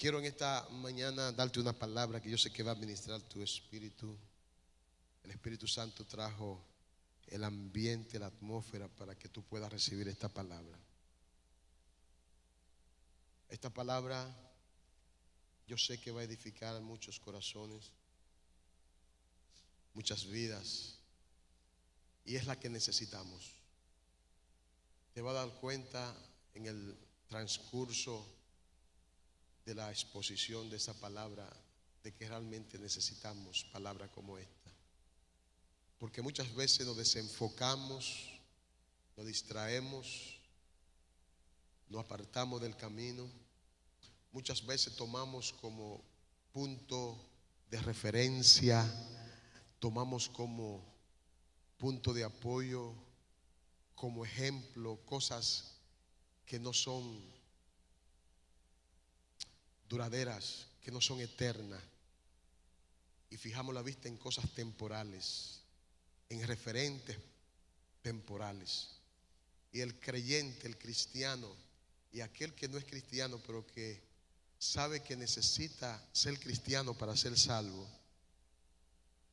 Quiero en esta mañana darte una palabra que yo sé que va a ministrar tu espíritu. El Espíritu Santo trajo el ambiente, la atmósfera para que tú puedas recibir esta palabra. Esta palabra yo sé que va a edificar muchos corazones, muchas vidas, y es la que necesitamos. Te vas a dar cuenta en el transcurso de la exposición de esa palabra de que realmente necesitamos palabras como esta, porque muchas veces nos desenfocamos, nos distraemos, nos apartamos del camino. Muchas veces tomamos como punto de referencia, tomamos como punto de apoyo, como ejemplo, cosas que no son duraderas, que no son eternas, y fijamos la vista en cosas temporales, en referentes temporales. Y el creyente, el cristiano, y aquel que no es cristiano pero que sabe que necesita ser cristiano para ser salvo,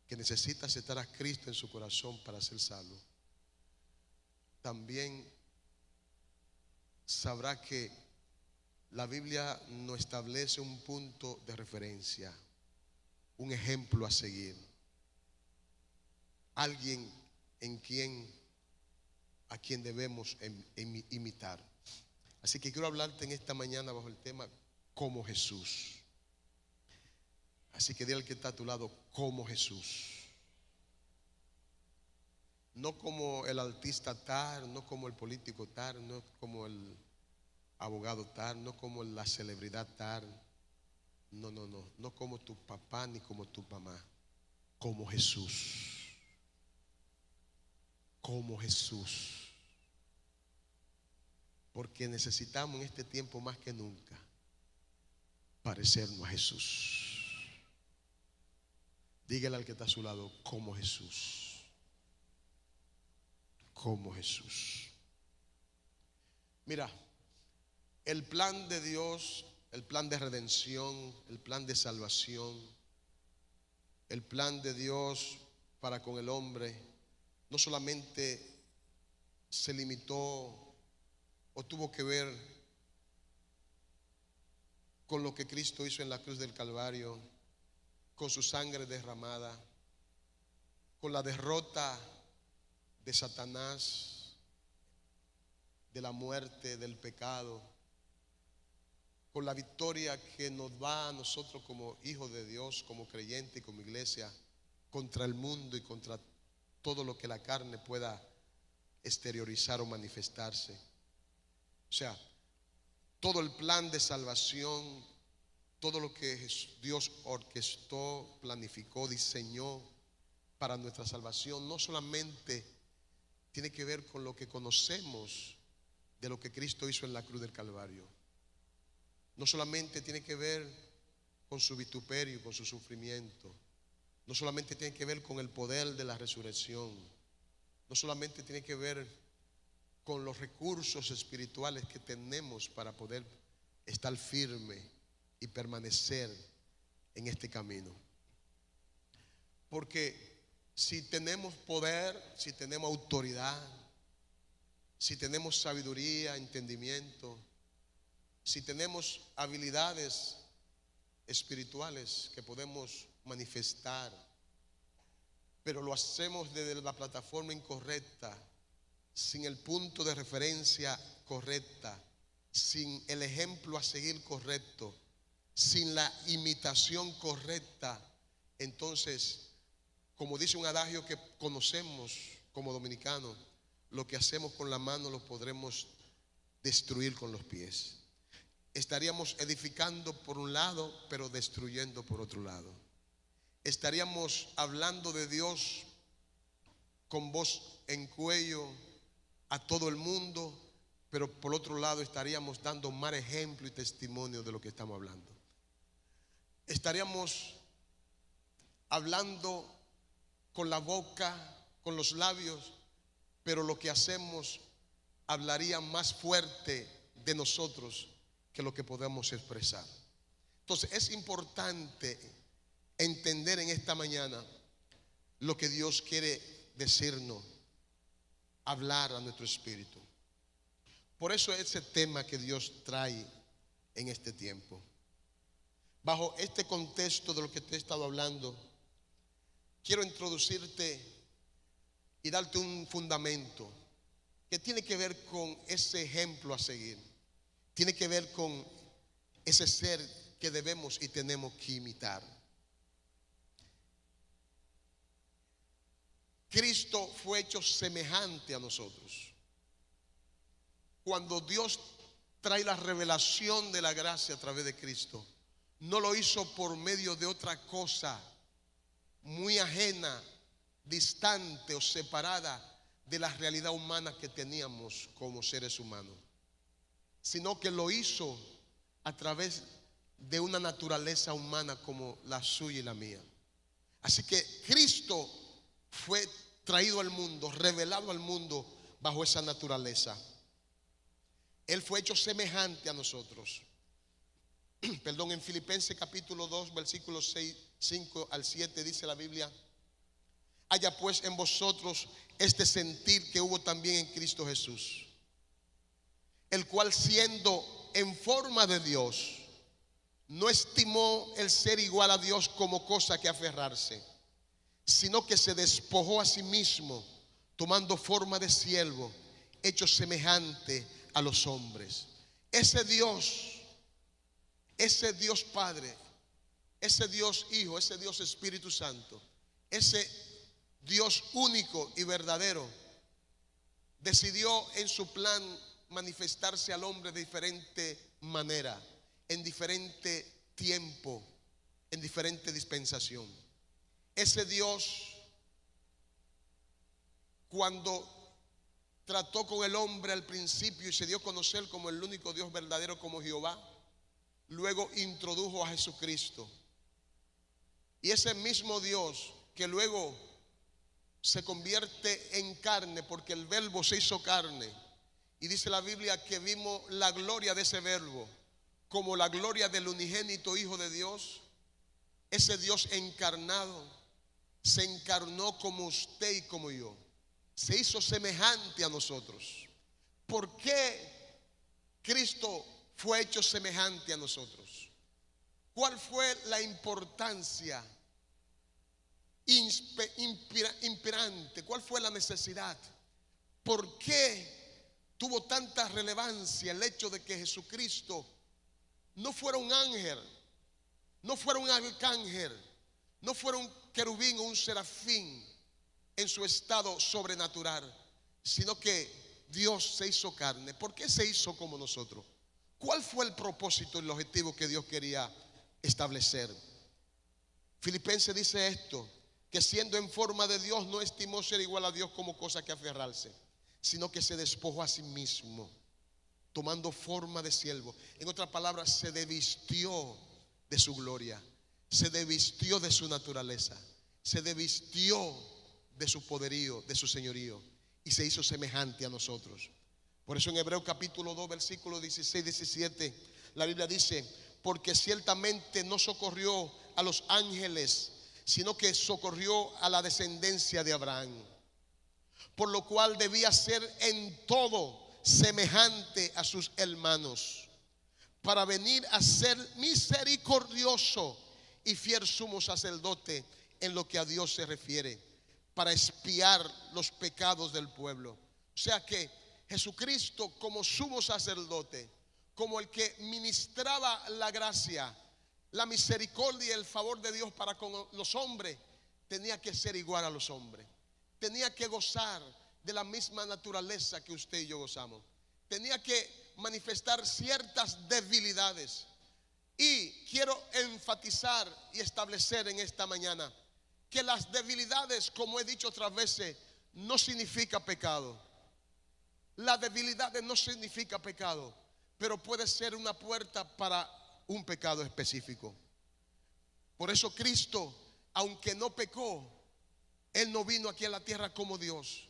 que necesita aceptar a Cristo en su corazón para ser salvo, también sabrá que la Biblia nos establece un punto de referencia, un ejemplo a seguir, alguien a quien debemos imitar. Así que quiero hablarte en esta mañana bajo el tema como Jesús. Así que dile al que está a tu lado, como Jesús. No como el artista tal, no como el político tal, no como el abogado tal, no como la celebridad tal. No como tu papá ni como tu mamá. Como Jesús. Como Jesús. Porque necesitamos en este tiempo más que nunca parecernos a Jesús. Dígale al que está a su lado, como Jesús. Como Jesús. Mira, el plan de Dios, el plan de redención, el plan de salvación, el plan de Dios para con el hombre, no solamente se limitó o tuvo que ver con lo que Cristo hizo en la cruz del Calvario, con su sangre derramada, con la derrota de Satanás, de la muerte, del pecado, con la victoria que nos da a nosotros como hijos de Dios, como creyentes y como iglesia, contra el mundo y contra todo lo que la carne pueda exteriorizar o manifestarse. O sea, todo el plan de salvación, todo lo que Dios orquestó, planificó, diseñó para nuestra salvación, no solamente tiene que ver con lo que conocemos de lo que Cristo hizo en la cruz del Calvario. No solamente tiene que ver con su vituperio, con su sufrimiento. No solamente tiene que ver con el poder de la resurrección. No solamente tiene que ver con los recursos espirituales que tenemos para poder estar firme y permanecer en este camino. Porque si tenemos poder, si tenemos autoridad, si tenemos sabiduría, entendimiento, si tenemos habilidades espirituales que podemos manifestar, pero lo hacemos desde la plataforma incorrecta, sin el punto de referencia correcta, sin el ejemplo a seguir correcto, sin la imitación correcta, entonces, como dice un adagio que conocemos como dominicanos, lo que hacemos con la mano lo podremos destruir con los pies. Estaríamos edificando por un lado, pero destruyendo por otro lado. Estaríamos hablando de Dios con voz en cuello a todo el mundo, pero por otro lado estaríamos dando mal ejemplo y testimonio de lo que estamos hablando. Estaríamos hablando con la boca, con los labios, pero lo que hacemos hablaría más fuerte de nosotros que lo que podemos expresar. Entonces es importante entender en esta mañana lo que Dios quiere decirnos, hablar a nuestro espíritu. Por eso ese tema que Dios trae en este tiempo. Bajo este contexto de lo que te he estado hablando, quiero introducirte y darte un fundamento que tiene que ver con ese ejemplo a seguir. Tiene que ver con ese ser que debemos y tenemos que imitar. Cristo fue hecho semejante a nosotros. Cuando Dios trae la revelación de la gracia a través de Cristo, no lo hizo por medio de otra cosa muy ajena, distante o separada de la realidad humana que teníamos como seres humanos, sino que lo hizo a través de una naturaleza humana como la suya y la mía. Así que Cristo fue traído al mundo, revelado al mundo bajo esa naturaleza. Él fue hecho semejante a nosotros. Perdón, en Filipenses capítulo 2, versículos 5 al 7 dice la Biblia: haya pues en vosotros este sentir que hubo también en Cristo Jesús, el cual siendo en forma de Dios, no estimó el ser igual a Dios como cosa que aferrarse, sino que se despojó a sí mismo, tomando forma de siervo, hecho semejante a los hombres. Ese Dios Padre, ese Dios Hijo, ese Dios Espíritu Santo, ese Dios único y verdadero, decidió en su plan manifestarse al hombre de diferente manera, en diferente tiempo, en diferente dispensación. Ese Dios, cuando trató con el hombre al principio y se dio a conocer como el único Dios verdadero, como Jehová, luego introdujo a Jesucristo. Y ese mismo Dios que luego se convierte en carne, porque el verbo se hizo carne, y dice la Biblia que vimos la gloria de ese verbo como la gloria del unigénito Hijo de Dios. Ese Dios encarnado se encarnó como usted y como yo, se hizo semejante a nosotros. ¿Por qué Cristo fue hecho semejante a nosotros? ¿Cuál fue la importancia imperante? ¿Cuál fue la necesidad? ¿Por qué tuvo tanta relevancia el hecho de que Jesucristo no fuera un ángel, no fuera un arcángel, no fuera un querubín o un serafín en su estado sobrenatural, sino que Dios se hizo carne? ¿Por qué se hizo como nosotros? ¿Cuál fue el propósito y el objetivo que Dios quería establecer? Filipenses dice esto: que siendo en forma de Dios no estimó ser igual a Dios como cosa que aferrarse, sino que se despojó a sí mismo, tomando forma de siervo. En otras palabras, se desvistió de su gloria, se desvistió de su naturaleza, se desvistió de su poderío, de su señorío, y se hizo semejante a nosotros. Por eso en Hebreos capítulo 2, versículos 16 y 17, la Biblia dice: porque ciertamente no socorrió a los ángeles, sino que socorrió a la descendencia de Abraham, por lo cual debía ser en todo semejante a sus hermanos, para venir a ser misericordioso y fiel sumo sacerdote en lo que a Dios se refiere, para expiar los pecados del pueblo. O sea que Jesucristo, como sumo sacerdote, como el que ministraba la gracia, la misericordia y el favor de Dios para con los hombres, tenía que ser igual a los hombres, tenía que gozar de la misma naturaleza que usted y yo gozamos, tenía que manifestar ciertas debilidades. Y quiero enfatizar y establecer en esta mañana que las debilidades, como he dicho otras veces, no significa pecado. La debilidad no significa pecado, pero puede ser una puerta para un pecado específico. Por eso Cristo, aunque no pecó, Él no vino aquí a la tierra como Dios.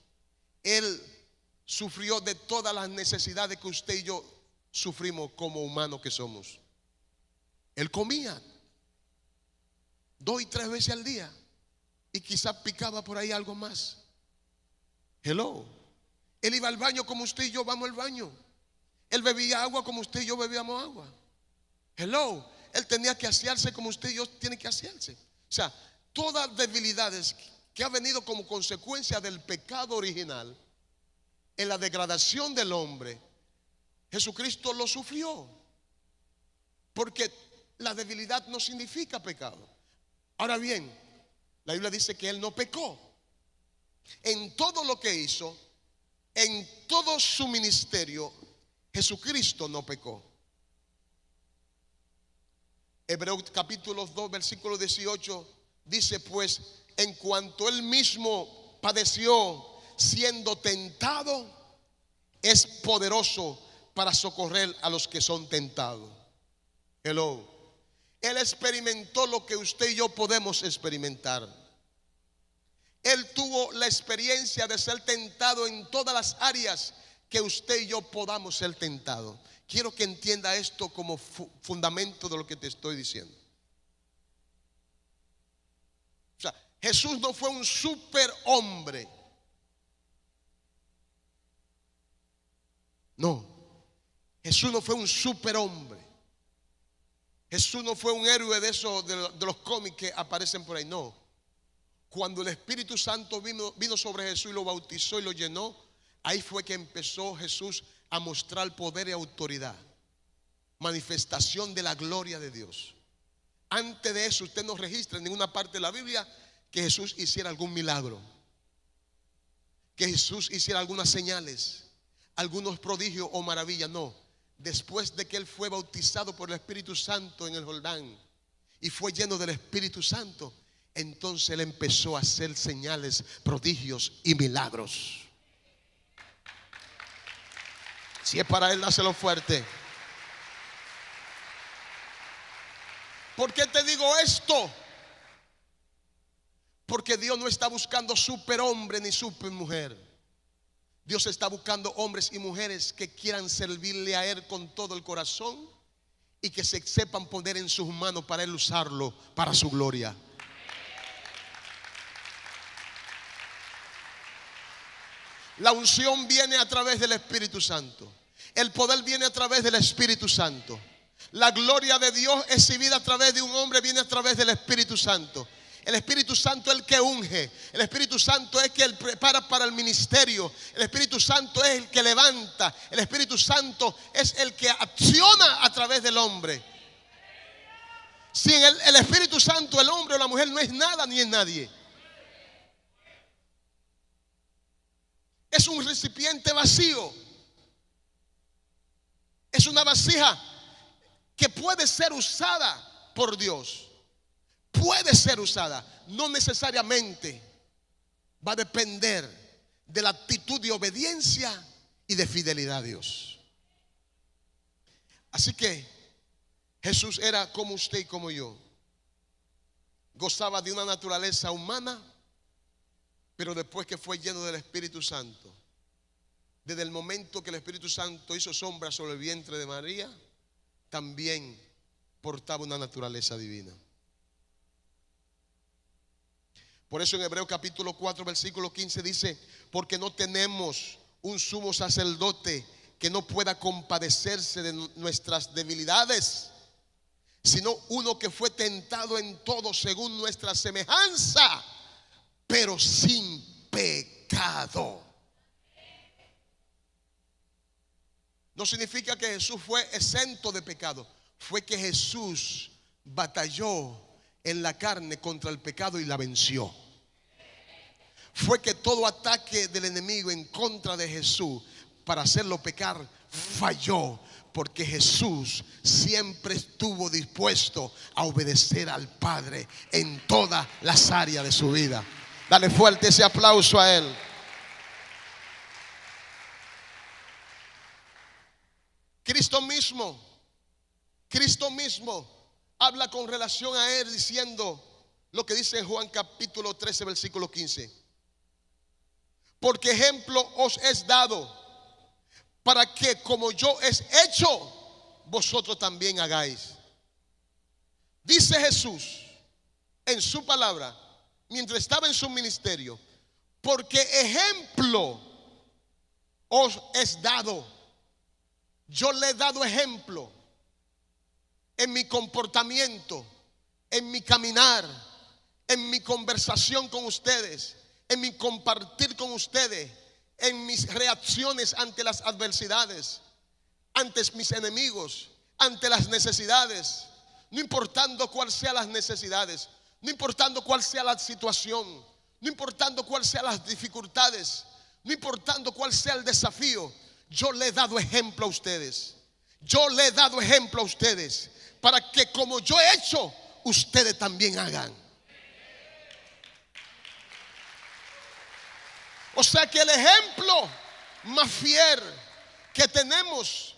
Él sufrió de todas las necesidades que usted y yo sufrimos como humanos que somos. Él comía 2 y 3 veces al día y quizás picaba por ahí algo más. Hello. Él iba al baño como usted y yo vamos al baño. Él bebía agua como usted y yo bebíamos agua. Hello. Él tenía que asearse como usted y yo tiene que asearse. O sea, todas debilidades que ha venido como consecuencia del pecado original, en la degradación del hombre, Jesucristo lo sufrió. Porque la debilidad no significa pecado. Ahora bien, la Biblia dice que Él no pecó. En todo lo que hizo, en todo su ministerio, Jesucristo no pecó. Hebreos capítulo 2, versículo 18 dice: pues en cuanto Él mismo padeció siendo tentado, es poderoso para socorrer a los que son tentados. Hello. Él experimentó lo que usted y yo podemos experimentar. Él tuvo la experiencia de ser tentado en todas las áreas que usted y yo podamos ser tentados. Quiero que entienda esto como fundamento de lo que te estoy diciendo. O sea, Jesús no fue un superhombre. No, Jesús no fue un superhombre. Jesús no fue un héroe de esos de los cómics que aparecen por ahí. No. Cuando el Espíritu Santo vino sobre Jesús y lo bautizó y lo llenó, ahí fue que empezó Jesús a mostrar poder y autoridad, manifestación de la gloria de Dios. Antes de eso, usted no registra en ninguna parte de la Biblia que Jesús hiciera algún milagro, que Jesús hiciera algunas señales, algunos prodigios o maravillas. No. Después de que Él fue bautizado por el Espíritu Santo en el Jordán y fue lleno del Espíritu Santo, entonces Él empezó a hacer señales, prodigios y milagros. Si es para Él, dáselo fuerte. ¿Por qué te digo esto? Porque Dios no está buscando superhombre ni supermujer. Dios está buscando hombres y mujeres que quieran servirle a Él con todo el corazón y que se sepan poner en sus manos para Él usarlo para su gloria. La unción viene a través del Espíritu Santo. El poder viene a través del Espíritu Santo. La gloria de Dios exhibida a través de un hombre viene a través del Espíritu Santo. El Espíritu Santo es el que unge. El Espíritu Santo es el que prepara para el ministerio. El Espíritu Santo es el que levanta. El Espíritu Santo es el que acciona a través del hombre. Sin el Espíritu Santo, el hombre o la mujer no es nada ni es nadie. Es un recipiente vacío. Es una vasija que puede ser usada por Dios. Puede ser usada. No necesariamente. Va a depender de la actitud de obediencia y de fidelidad a Dios. Así que Jesús era como usted y como yo. Gozaba de una naturaleza humana, pero después que fue lleno del Espíritu Santo, desde el momento que el Espíritu Santo hizo sombra sobre el vientre de María, también portaba una naturaleza divina. Por eso en Hebreos capítulo 4 versículo 15 dice: porque no tenemos un sumo sacerdote que no pueda compadecerse de nuestras debilidades, sino uno que fue tentado en todo según nuestra semejanza, pero sin pecado. No significa que Jesús fue exento de pecado. Fue que Jesús batalló en la carne contra el pecado y la venció. Fue que todo ataque del enemigo en contra de Jesús para hacerlo pecar falló, porque Jesús siempre estuvo dispuesto a obedecer al Padre en todas las áreas de su vida. Dale fuerte ese aplauso a Él. Cristo mismo habla con relación a Él diciendo lo que dice en Juan capítulo 13 versículo 15: porque ejemplo os es dado para que como yo he hecho, vosotros también hagáis. Dice Jesús en su palabra, mientras estaba en su ministerio: porque ejemplo os es dado. Yo le he dado ejemplo en mi comportamiento, en mi caminar, en mi conversación con ustedes, en mi compartir con ustedes, en mis reacciones ante las adversidades, ante mis enemigos, ante las necesidades. No importando cuál sean las necesidades, no importando cuál sea la situación, no importando cuál sean las dificultades, no importando cuál sea el desafío, yo le he dado ejemplo a ustedes. Yo le he dado ejemplo a ustedes para que como yo he hecho, ustedes también hagan. O sea que el ejemplo más fiel que tenemos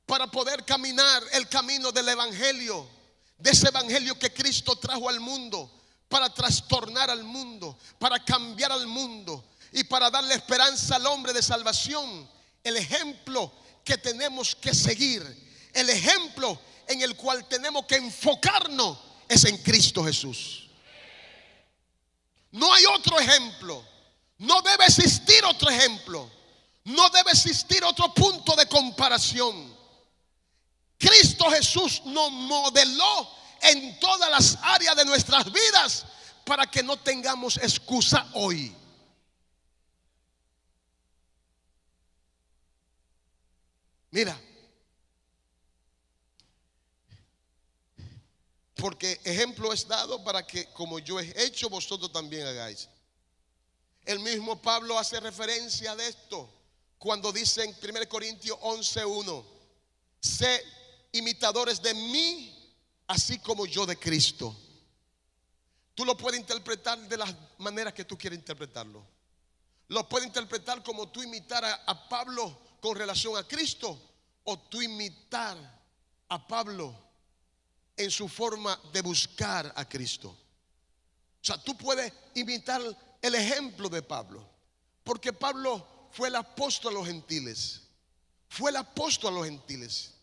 para poder caminar el camino del evangelio, de ese evangelio que Cristo trajo al mundo para trastornar al mundo, para cambiar al mundo y para darle esperanza al hombre de salvación. El ejemplo que tenemos que seguir, el ejemplo en el cual tenemos que enfocarnos, es en Cristo Jesús. No hay otro ejemplo. No debe existir otro ejemplo. No debe existir otro punto de comparación. Cristo Jesús nos modeló en todas las áreas de nuestras vidas para que no tengamos excusa hoy. Mira, porque ejemplo es dado para que como yo he hecho, vosotros también hagáis. El mismo Pablo hace referencia de esto cuando dice en 1 Corintios 11:1: sé imitadores de mí, así como yo de Cristo. Tú lo puedes interpretar de las maneras que tú quieras interpretarlo. Lo puedes interpretar como tú imitar a Pablo con relación a Cristo, o tú imitar a Pablo en su forma de buscar a Cristo. O sea, tú puedes imitar el ejemplo de Pablo, porque Pablo fue el apóstol a los gentiles. Fue el apóstol a los gentiles.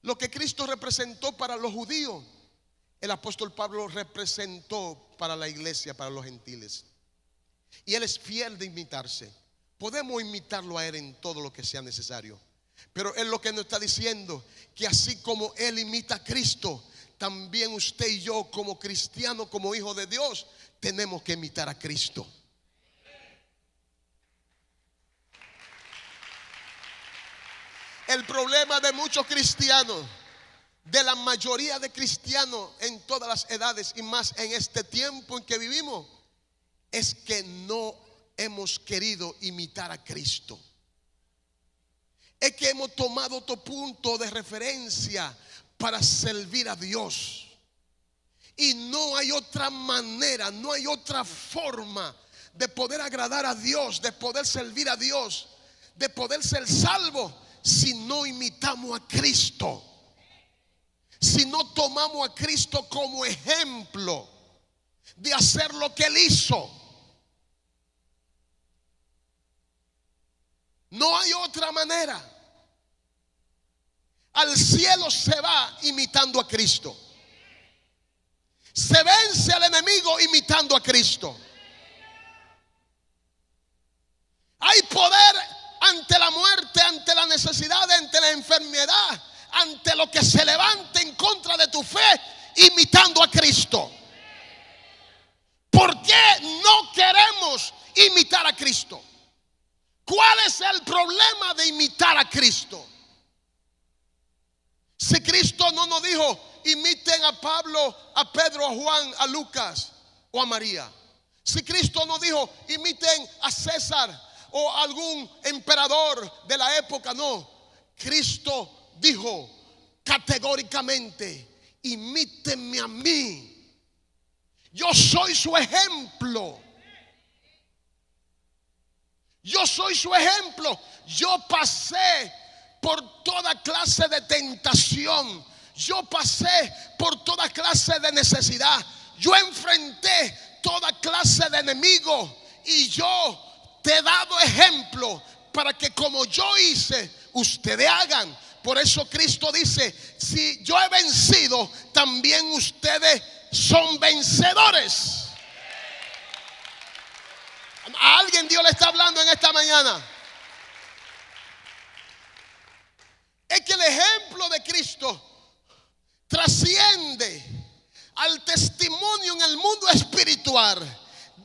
Lo que Cristo representó para los judíos, el apóstol Pablo representó para la iglesia, para los gentiles. Y él es fiel de imitarse. Podemos imitarlo a él en todo lo que sea necesario. Pero él lo que nos está diciendo, que así como él imita a Cristo, también usted y yo como cristianos, como hijos de Dios, tenemos que imitar a Cristo. El problema de muchos cristianos, de la mayoría de cristianos en todas las edades y más en este tiempo en que vivimos, es que no hemos querido imitar a Cristo. Es que hemos tomado otro punto de referencia para servir a Dios. Y no hay otra manera, no hay otra forma de poder agradar a Dios, de poder servir a Dios, de poder ser salvo, si no imitamos a Cristo. Si no tomamos a Cristo como ejemplo de hacer lo que Él hizo. No hay otra manera. Al cielo se va imitando a Cristo. Se vence al enemigo imitando a Cristo. Hay poder ante la muerte, ante la necesidad, ante la enfermedad, ante lo que se levante en contra de tu fe, imitando a Cristo. ¿Por qué no queremos imitar a Cristo? ¿Cuál es el problema de imitar a Cristo? Si Cristo no nos dijo imiten a Pablo, a Pedro, a Juan, a Lucas o a María. Si Cristo no dijo imiten a César o a algún emperador de la época, no. Cristo dijo categóricamente: imítenme a mí. Yo soy su ejemplo. Yo soy su ejemplo. Yo pasé por toda clase de tentación. Yo pasé por toda clase de necesidad. Yo enfrenté toda clase de enemigos. Y yo te he dado ejemplo para que como yo hice, ustedes hagan. Por eso Cristo dice: si yo he vencido, también ustedes son vencedores. A alguien Dios le está hablando en esta mañana. Es que el ejemplo de Cristo trasciende al testimonio en el mundo espiritual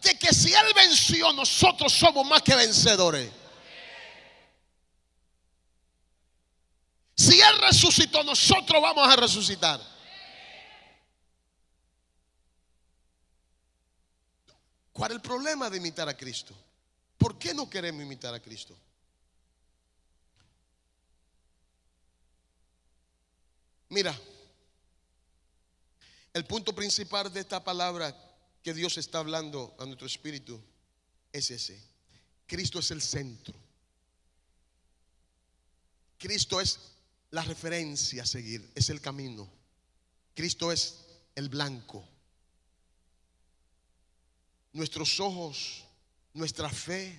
de que si Él venció, nosotros somos más que vencedores. Si Él resucitó, nosotros vamos a resucitar. ¿Cuál es el problema de imitar a Cristo? ¿Por qué no queremos imitar a Cristo? Mira, el punto principal de esta palabra que Dios está hablando a nuestro espíritu es ese: Cristo es el centro. Cristo es la referencia a seguir, es el camino. Cristo es el blanco. Nuestros ojos, nuestra fe,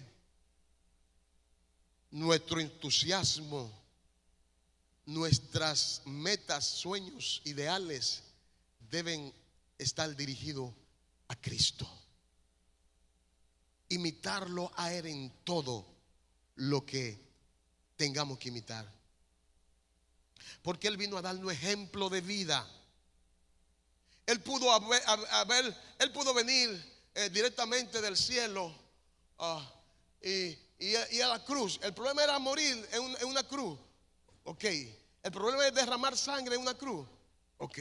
nuestro entusiasmo, nuestras metas, sueños, ideales deben estar dirigidos a Cristo. Imitarlo a Él en todo lo que tengamos que imitar. Porque Él vino a darnos ejemplo de vida. Él pudo venir directamente del cielo y a la cruz. El problema era morir en una cruz. Ok. El problema es derramar sangre en una cruz. Ok.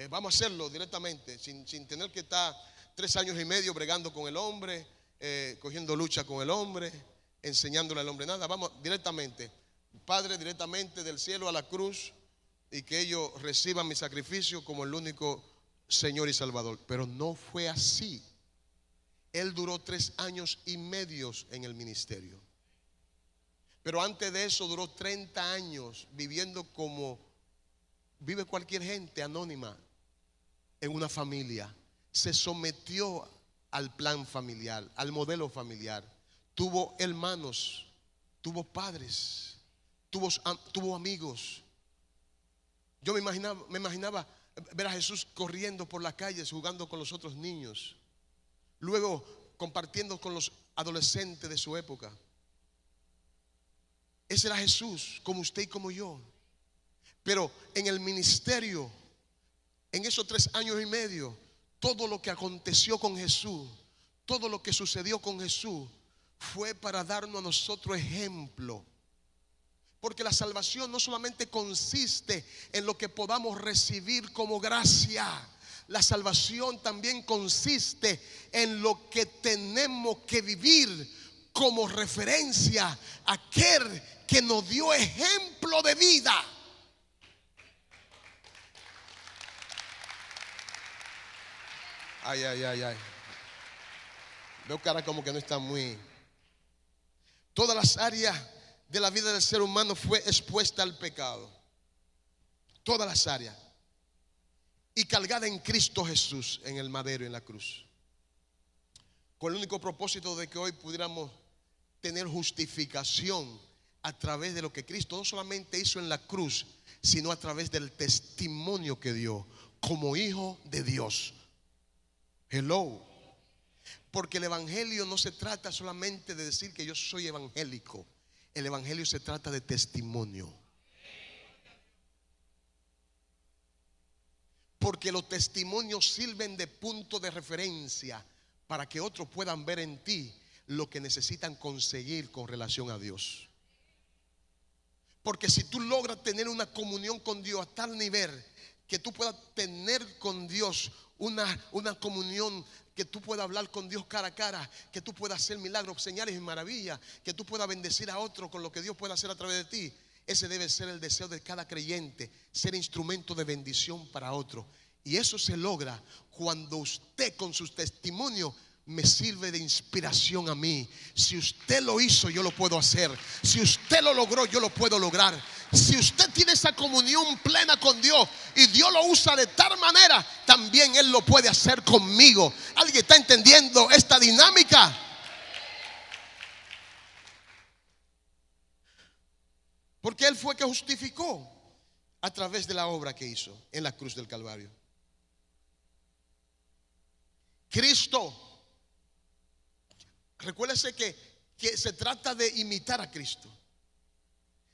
Vamos a hacerlo directamente, sin tener que estar 3 años y medio bregando con el hombre, cogiendo lucha con el hombre, enseñándole al hombre nada. Vamos directamente, Padre, directamente del cielo a la cruz, y que ellos reciban mi sacrificio como el único Señor y Salvador. Pero no fue así. Él duró 3 años y medio en el ministerio. Pero antes de eso duró 30 años viviendo como vive cualquier gente anónima en una familia. Se sometió al plan familiar, al modelo familiar. Tuvo hermanos, tuvo padres, tuvo amigos. Yo me imaginaba ver a Jesús corriendo por las calles, jugando con los otros niños, luego compartiendo con los adolescentes de su época. Ese era Jesús, como usted y como yo. Pero en el ministerio, en esos 3 años y medio, todo lo que aconteció con Jesús, todo lo que sucedió con Jesús, fue para darnos a nosotros ejemplo. Porque la salvación no solamente consiste en lo que podamos recibir como gracia. La salvación también consiste en lo que tenemos que vivir como referencia a aquel que nos dio ejemplo de vida. Ay. Veo cara como que no está muy. Todas las áreas de la vida del ser humano fue expuesta al pecado. Todas las áreas. Y cargada en Cristo Jesús en el madero, en la cruz. Con el único propósito de que hoy pudiéramos tener justificación a través de lo que Cristo no solamente hizo en la cruz, sino a través del testimonio que dio como hijo de Dios. Hello. Porque el evangelio no se trata solamente de decir que yo soy evangélico. El evangelio se trata de testimonio. Porque los testimonios sirven de punto de referencia para que otros puedan ver en ti lo que necesitan conseguir con relación a Dios. Porque si tú logras tener una comunión con Dios a tal nivel que tú puedas tener con Dios una comunión, que tú puedas hablar con Dios cara a cara, que tú puedas hacer milagros, señales y maravillas, que tú puedas bendecir a otro con lo que Dios puede hacer a través de ti. Ese debe ser el deseo de cada creyente, ser instrumento de bendición para otro. Y eso se logra cuando usted con sus testimonios me sirve de inspiración a mí. Si usted lo hizo, yo lo puedo hacer. Si usted lo logró, yo lo puedo lograr. Si usted tiene esa comunión plena con Dios y Dios lo usa de tal manera, también Él lo puede hacer conmigo. ¿Alguien está entendiendo esta dinámica? Porque Él fue que justificó a través de la obra que hizo en la cruz del Calvario. Cristo, recuérdese que se trata de imitar a Cristo,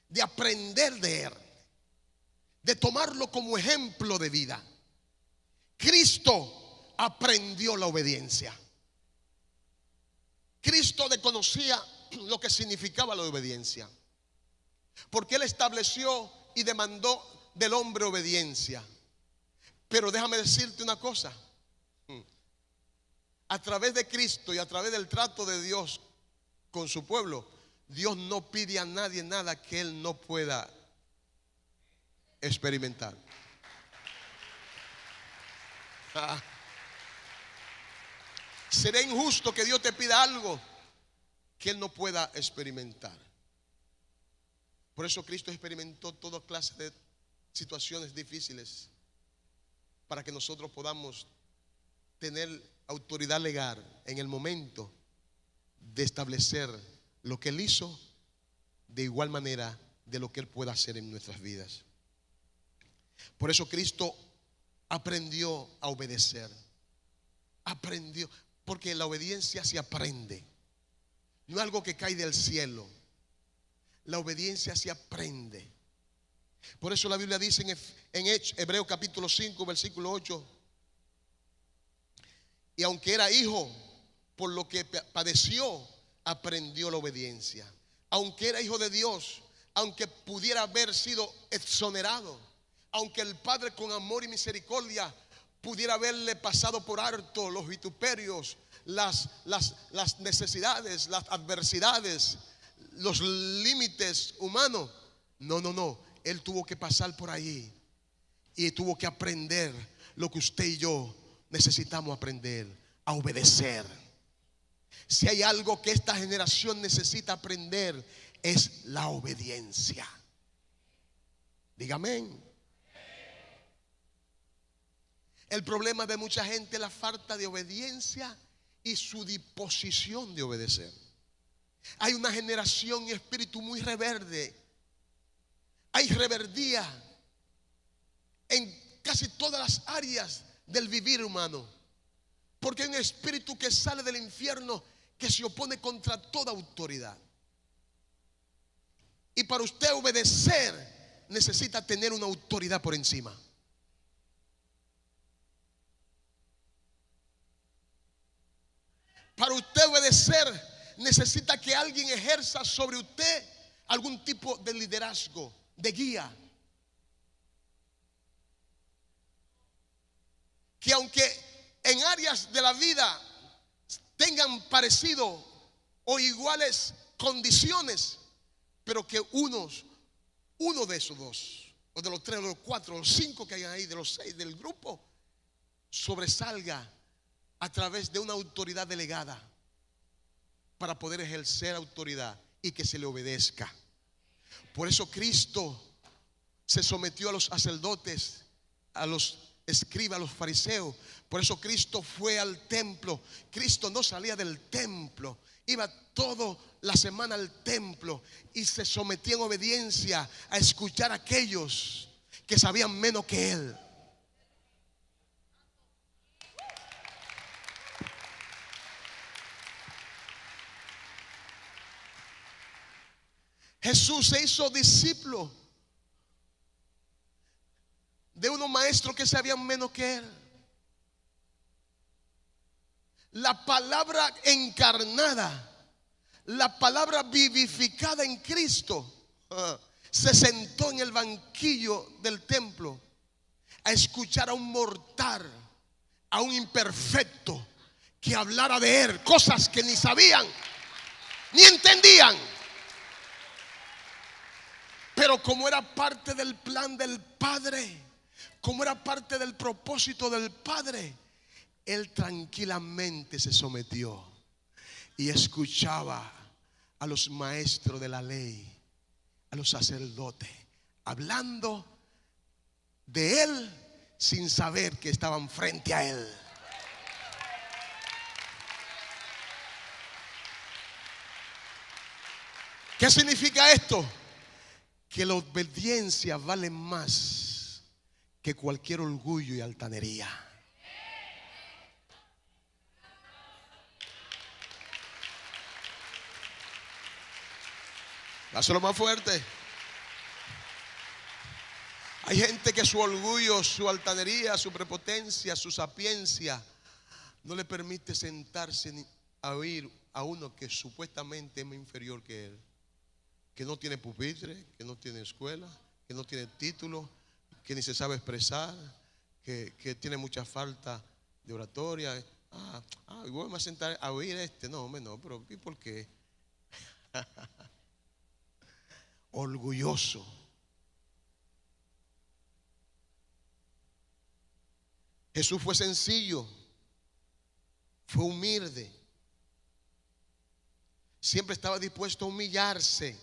de aprender de Él, de tomarlo como ejemplo de vida. Cristo aprendió la obediencia. Cristo desconocía lo que significaba la obediencia, porque Él estableció y demandó del hombre obediencia. Pero déjame decirte una cosa: a través de Cristo y a través del trato de Dios con su pueblo, Dios no pide a nadie nada que Él no pueda experimentar. Sería injusto que Dios te pida algo que Él no pueda experimentar. Por eso Cristo experimentó toda clase de situaciones difíciles, para que nosotros podamos tener autoridad legal en el momento de establecer lo que Él hizo, de igual manera de lo que Él pueda hacer en nuestras vidas. Por eso Cristo aprendió a obedecer. Aprendió, porque la obediencia se aprende. No es algo que cae del cielo. La obediencia se aprende. Por eso la Biblia dice en Hebreos capítulo 5 versículo 8: y aunque era hijo, por lo que padeció, aprendió la obediencia. Aunque era hijo de Dios, aunque pudiera haber sido exonerado, aunque el Padre con amor y misericordia pudiera haberle pasado por alto los vituperios, las necesidades, las adversidades, los límites humanos, no. Él tuvo que pasar por ahí y tuvo que aprender lo que usted y yo necesitamos aprender: a obedecer. Si hay algo que esta generación necesita aprender, es la obediencia. Dígame. El problema de mucha gente es la falta de obediencia y su disposición de obedecer. Hay una generación y espíritu muy rebelde. Hay rebeldía en casi todas las áreas del vivir humano, porque hay un espíritu que sale del infierno que se opone contra toda autoridad. Y para usted obedecer, necesita tener una autoridad por encima. Para usted obedecer, necesita que alguien ejerza sobre usted algún tipo de liderazgo, de guía. Que aunque en áreas de la vida tengan parecido o iguales condiciones, pero que uno de esos dos, o de los tres, o de los cuatro, o los cinco que hay ahí, de los seis del grupo, sobresalga a través de una autoridad delegada, para poder ejercer autoridad y que se le obedezca. Por eso Cristo se sometió a los sacerdotes, a los escribas, a los fariseos. Por eso Cristo fue al templo. Cristo no salía del templo, iba toda la semana al templo y se sometía en obediencia a escuchar a aquellos que sabían menos que él. Jesús se hizo discípulo de unos maestros que sabían menos que él. La palabra encarnada, la palabra vivificada en Cristo, se sentó en el banquillo del templo a escuchar a un mortal, a un imperfecto, que hablara de él cosas que ni sabían ni entendían. Pero como era parte del plan del Padre, como era parte del propósito del Padre, él tranquilamente se sometió y escuchaba a los maestros de la ley, a los sacerdotes, hablando de él sin saber que estaban frente a él. ¿Qué significa esto? que la obediencia vale más que cualquier orgullo y altanería. Hazlo más fuerte. Hay gente que su orgullo, su altanería, su prepotencia, su sapiencia no le permite sentarse ni a oír a uno que supuestamente es más inferior que él, que no tiene pupitre, que no tiene escuela, que no tiene título, que ni se sabe expresar, que tiene mucha falta de oratoria. Y voy a sentar a oír No, hombre, no, pero ¿y por qué? Orgulloso. Jesús fue sencillo, fue humilde, siempre estaba dispuesto a humillarse.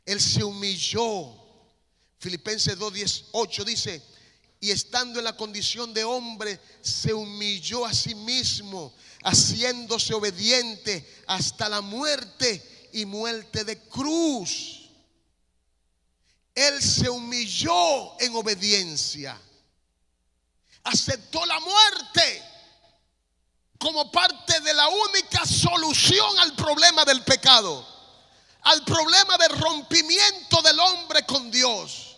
Él se humilló. Filipenses 2:18 dice: y estando en la condición de hombre, se humilló a sí mismo, haciéndose obediente hasta la muerte y muerte de cruz. Él se humilló en obediencia. Aceptó la muerte como parte de la única solución al problema del pecado, al problema del rompimiento del hombre con Dios.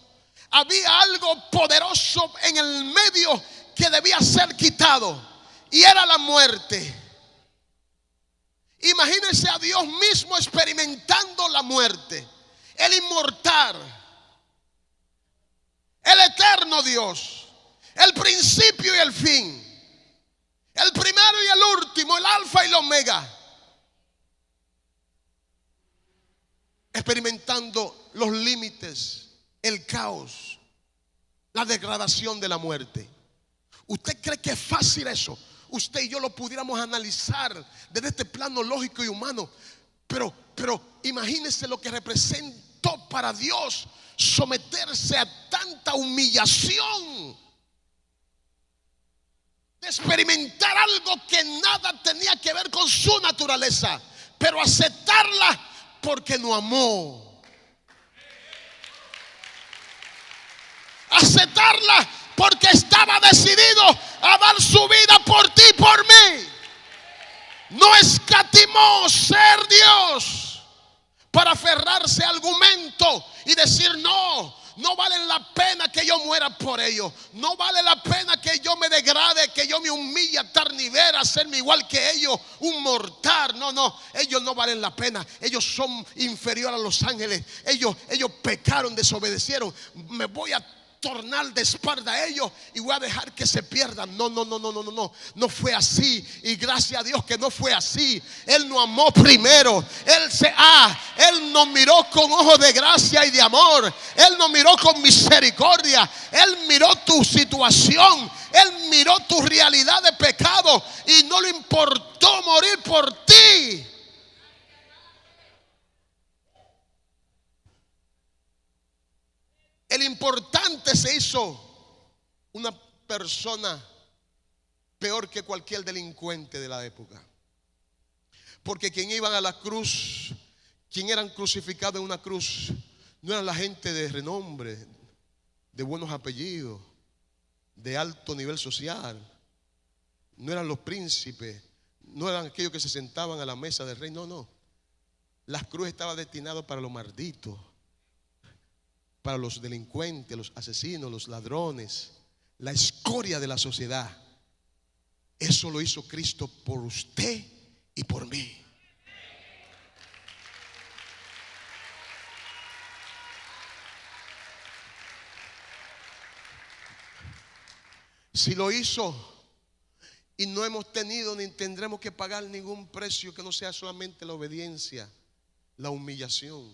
Había algo poderoso en el medio que debía ser quitado, y era la muerte. Imagínense a Dios mismo experimentando la muerte, el inmortal, el eterno Dios, el principio y el fin, el primero y el último, el alfa y el omega, experimentando los límites, el caos, la degradación de la muerte. ¿Usted cree que es fácil eso? Usted y yo lo pudiéramos analizar desde este plano lógico y humano, pero imagínese lo que representó para Dios someterse a tanta humillación, de experimentar algo que nada tenía que ver con su naturaleza, pero aceptarla porque no amó. Aceptarla porque estaba decidido a dar su vida por ti y por mí. No escatimó ser Dios para aferrarse a argumentos y decir: no vale la pena que yo muera por ellos, no vale la pena que yo me degrade, que yo me humille a tal nivel, a hacerme igual que ellos, un mortal. No, ellos no valen la pena, ellos son inferiores a los ángeles, ellos pecaron, desobedecieron, me voy a tornar de espalda a ellos y voy a dejar que se pierdan. No fue así, y gracias a Dios que no fue así. Él nos amó primero. Él nos miró con ojos de gracia y de amor. Él nos miró con misericordia. Él miró tu situación, Él miró tu realidad de pecado y no le importó morir por ti. El importante se hizo una persona peor que cualquier delincuente de la época. Porque quien iban a la cruz, quien eran crucificados en una cruz, no eran la gente de renombre, de buenos apellidos, de alto nivel social. No eran los príncipes, no eran aquellos que se sentaban a la mesa del rey. No. La cruz estaba destinada para los malditos, para los delincuentes, los asesinos, los ladrones, la escoria de la sociedad. Eso lo hizo Cristo por usted y por mí. Si lo hizo y no hemos tenido ni tendremos que pagar ningún precio que no sea solamente la obediencia, la humillación,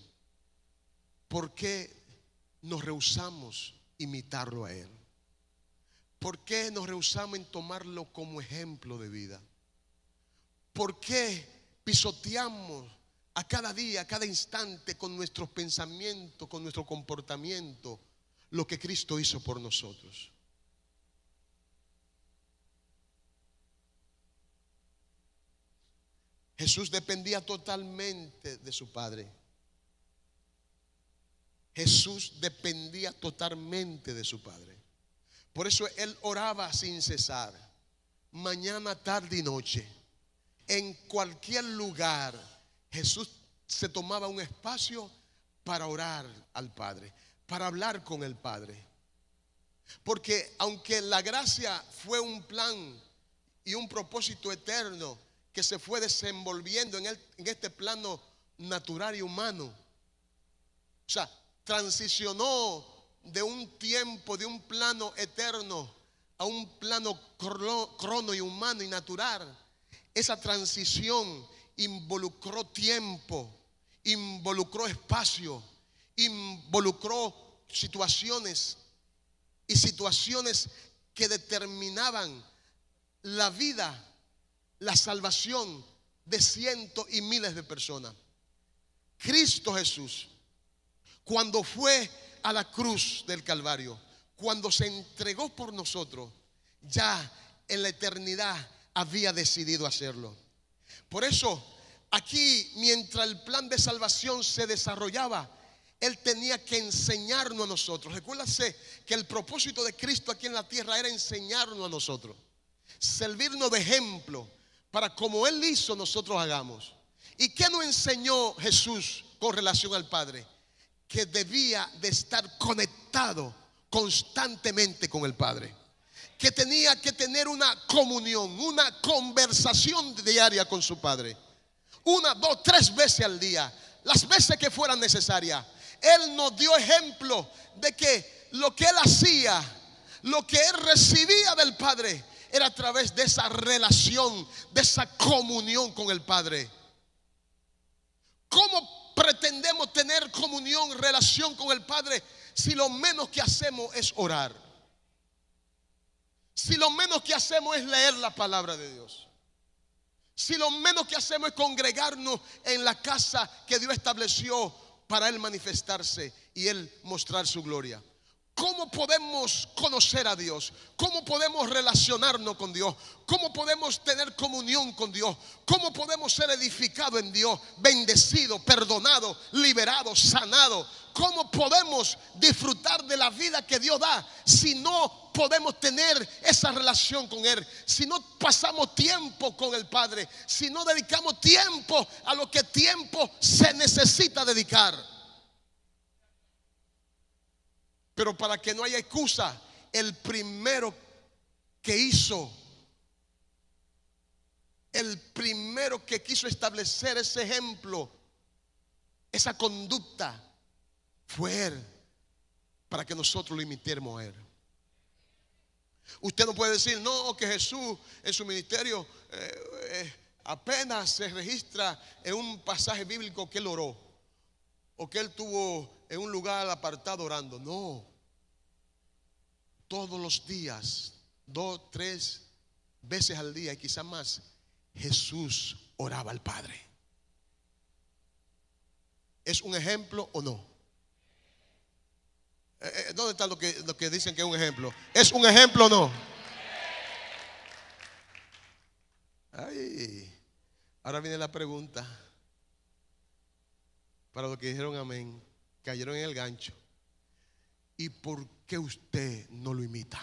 ¿por qué nos rehusamos imitarlo a Él? ¿Por qué nos rehusamos en tomarlo como ejemplo de vida? ¿Por qué pisoteamos a cada día, a cada instante, con nuestros pensamientos, con nuestro comportamiento, lo que Cristo hizo por nosotros? Jesús dependía totalmente de su Padre. Jesús dependía totalmente de su Padre. Por eso Él oraba sin cesar, mañana, tarde y noche. En cualquier lugar Jesús se tomaba un espacio para orar al Padre, para hablar con el Padre. Porque aunque la gracia fue un plan y un propósito eterno que se fue desenvolviendo en este plano natural y humano, o sea, transicionó de un tiempo, de un plano eterno a un plano crono y humano y natural. Esa transición involucró tiempo, involucró espacio, involucró situaciones y situaciones que determinaban la vida, la salvación de cientos y miles de personas. Cristo Jesús, cuando fue a la cruz del Calvario, cuando se entregó por nosotros, ya en la eternidad había decidido hacerlo. Por eso, aquí, mientras el plan de salvación se desarrollaba, Él tenía que enseñarnos a nosotros. Recuérdase que el propósito de Cristo aquí en la tierra era enseñarnos a nosotros, servirnos de ejemplo para como Él hizo, nosotros hagamos. ¿Y qué nos enseñó Jesús con relación al Padre? Que debía de estar conectado constantemente con el Padre, que tenía que tener una comunión, una conversación diaria con su Padre, 1, 2, 3 veces al día, las veces que fueran necesarias. Él nos dio ejemplo de que lo que Él hacía, lo que Él recibía del Padre, era a través de esa relación, de esa comunión con el Padre. ¿Cómo pretendemos tener comunión, relación con el Padre si lo menos que hacemos es orar? Si lo menos que hacemos es leer la palabra de Dios. Si lo menos que hacemos es congregarnos en la casa que Dios estableció para Él manifestarse y Él mostrar su gloria. ¿Cómo podemos conocer a Dios? ¿Cómo podemos relacionarnos con Dios? ¿Cómo podemos tener comunión con Dios? ¿Cómo podemos ser edificados en Dios? Bendecidos, perdonados, liberados, sanados. ¿Cómo podemos disfrutar de la vida que Dios da si no podemos tener esa relación con Él? Si no pasamos tiempo con el Padre, si no dedicamos tiempo a lo que tiempo se necesita dedicar. Pero para que no haya excusa, el primero que hizo, el primero que quiso establecer ese ejemplo, esa conducta, fue Él, para que nosotros lo imitemos a Él. Usted no puede decir, no, que Jesús en su ministerio apenas se registra en un pasaje bíblico que Él oró, o que Él estuvo en un lugar apartado orando. No, todos los días, 2, 3 veces al día y quizás más, Jesús oraba al Padre. ¿Es un ejemplo o no? ¿Dónde está lo que dicen que es un ejemplo? ¿Es un ejemplo o no? Ay, ahora viene la pregunta. Para los que dijeron amén, cayeron en el gancho. ¿Y por qué usted no lo imita?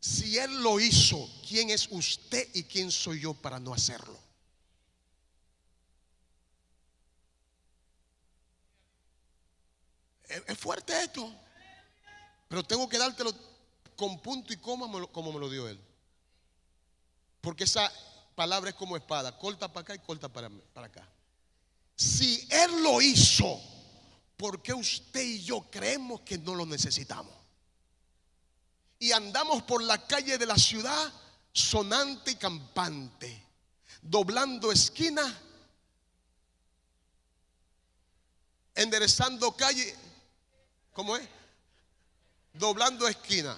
Si Él lo hizo, ¿quién es usted y quién soy yo para no hacerlo? Es fuerte esto, pero tengo que dártelo con punto y coma como me lo dio Él. Porque esa palabra es como espada, corta para acá y corta para acá. Si Él lo hizo, ¿por qué usted y yo creemos que no lo necesitamos? Y andamos por la calle de la ciudad sonante y campante, doblando esquina, enderezando calle. ¿Cómo es? Doblando esquina.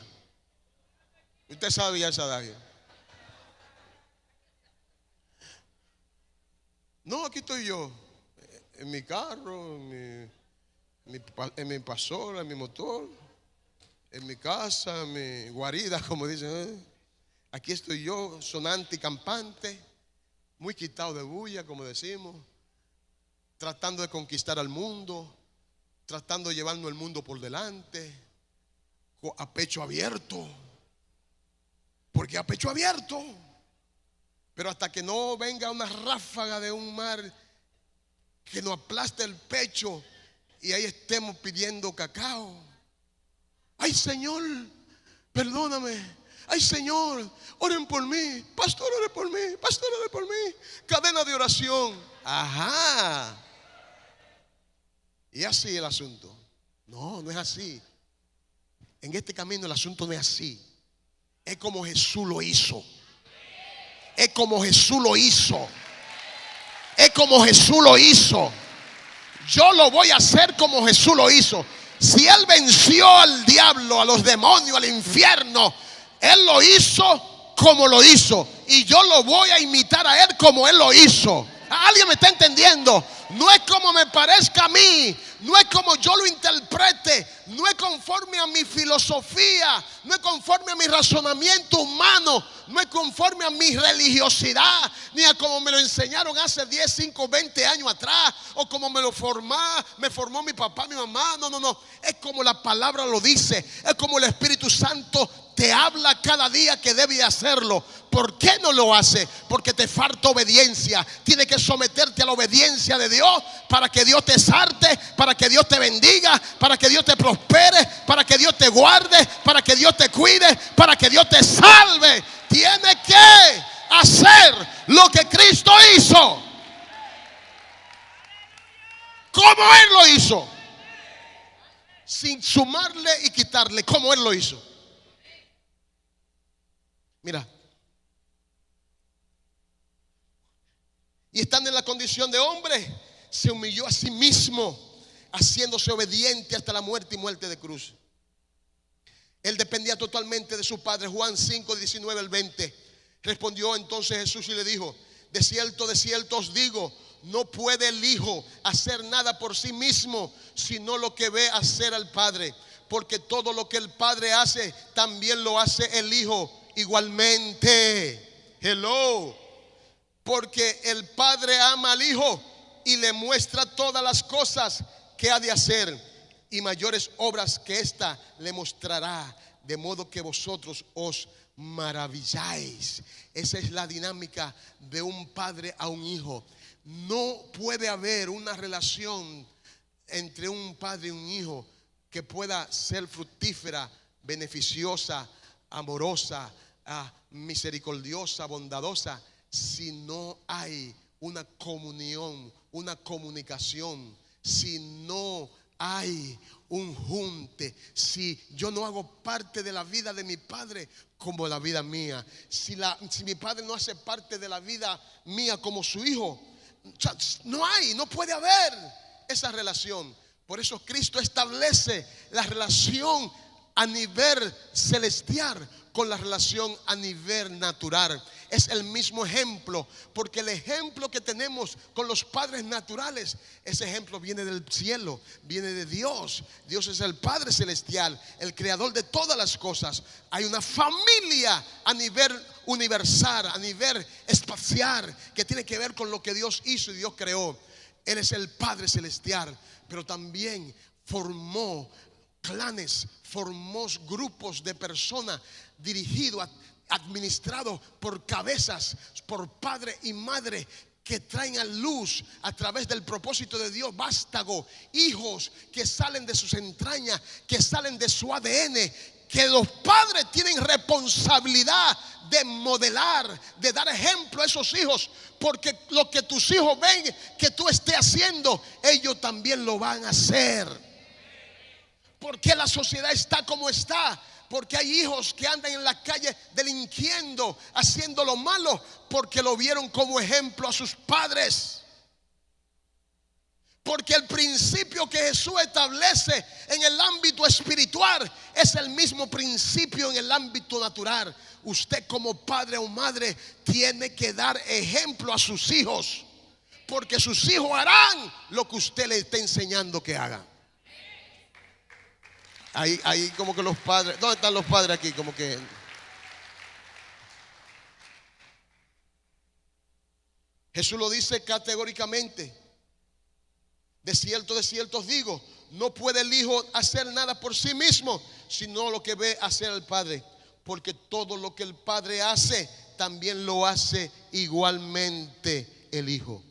Usted sabe ya esa adagio. No, aquí estoy yo, en mi carro, en mi pasola, en mi motor, en mi casa, en mi guarida, como dicen. Aquí estoy yo, sonante y campante, muy quitado de bulla, como decimos. tratando de conquistar al mundo, tratando de llevarnos el mundo por delante, a pecho abierto. Porque a pecho abierto. Pero hasta que no venga una ráfaga de un mar que nos aplaste el pecho y ahí estemos pidiendo cacao. Ay, Señor, perdóname. Ay, Señor, oren por mí. Pastor, ore por mí. Pastor, ore por mí. Cadena de oración. Ajá. Y así el asunto. No, no es así. En este camino el asunto no es así. Es como Jesús lo hizo. Es como Jesús lo hizo. Es como Jesús lo hizo. Yo lo voy a hacer como Jesús lo hizo. Si Él venció al diablo, a los demonios, al infierno, Él lo hizo como lo hizo. Y yo lo voy a imitar a Él como Él lo hizo. ¿Alguien me está entendiendo? No es como me parezca a mí, no es como yo lo interprete, no es conforme a mi filosofía, no es conforme a mi razonamiento humano, no es conforme a mi religiosidad, ni a como me lo enseñaron hace 10, 5, 20 años atrás, o como me formó mi papá, mi mamá. No, es como la palabra lo dice, es como el Espíritu Santo te habla cada día que debe hacerlo. ¿Por qué no lo hace? Porque te falta obediencia. Tienes que someterte a la obediencia de Dios para que Dios te exalte, para que Dios te bendiga, para que Dios te prospere, para que Dios te guarde, para que Dios te cuide, para que Dios te salve. Tienes que hacer lo que Cristo hizo, como Él lo hizo, sin sumarle y quitarle, como Él lo hizo. Mira, y estando en la condición de hombre, se humilló a sí mismo, haciéndose obediente hasta la muerte y muerte de cruz. Él dependía totalmente de su Padre. Juan 5, 19 al 20. Respondió entonces Jesús y le dijo: de cierto os digo, no puede el Hijo hacer nada por sí mismo, sino lo que ve hacer al Padre. Porque todo lo que el Padre hace, también lo hace el Hijo igualmente. Hello. Porque el Padre ama al Hijo y le muestra todas las cosas que ha de hacer, y mayores obras que esta le mostrará, de modo que vosotros os maravilláis. Esa es la dinámica de un padre a un hijo. No puede haber una relación entre un padre y un hijo que pueda ser fructífera, beneficiosa, amorosa, misericordiosa, bondadosa, si no hay una comunión, una comunicación, si no hay un junte, si yo no hago parte de la vida de mi padre como la vida mía, si mi padre no hace parte de la vida mía como su hijo, no puede haber esa relación. Por eso Cristo establece la relación a nivel celestial con la relación a nivel natural. Es el mismo ejemplo, porque el ejemplo que tenemos con los padres naturales, ese ejemplo viene del cielo, viene de Dios. Dios es el Padre celestial, el creador de todas las cosas. Hay una familia a nivel universal, a nivel espacial, que tiene que ver con lo que Dios hizo y Dios creó. Él es el Padre celestial, pero también formó clanes, formó grupos de personas dirigidos, administrados por cabezas, por padre y madre, que traen a luz a través del propósito de Dios vástago, hijos que salen de sus entrañas, que salen de su ADN, que los padres tienen responsabilidad de modelar, de dar ejemplo a esos hijos, porque lo que tus hijos ven que tú estés haciendo, ellos también lo van a hacer. Porque la sociedad está como está, porque hay hijos que andan en la calle delinquiendo, haciendo lo malo, porque lo vieron como ejemplo a sus padres. Porque el principio que Jesús establece en el ámbito espiritual es el mismo principio en el ámbito natural. Usted como padre o madre tiene que dar ejemplo a sus hijos, porque sus hijos harán lo que usted les está enseñando que hagan. Ahí como que los padres, ¿dónde están los padres aquí? Como que Jesús lo dice categóricamente. De cierto os digo, no puede el Hijo hacer nada por sí mismo, sino lo que ve hacer al Padre. Porque todo lo que el Padre hace, también lo hace igualmente el Hijo.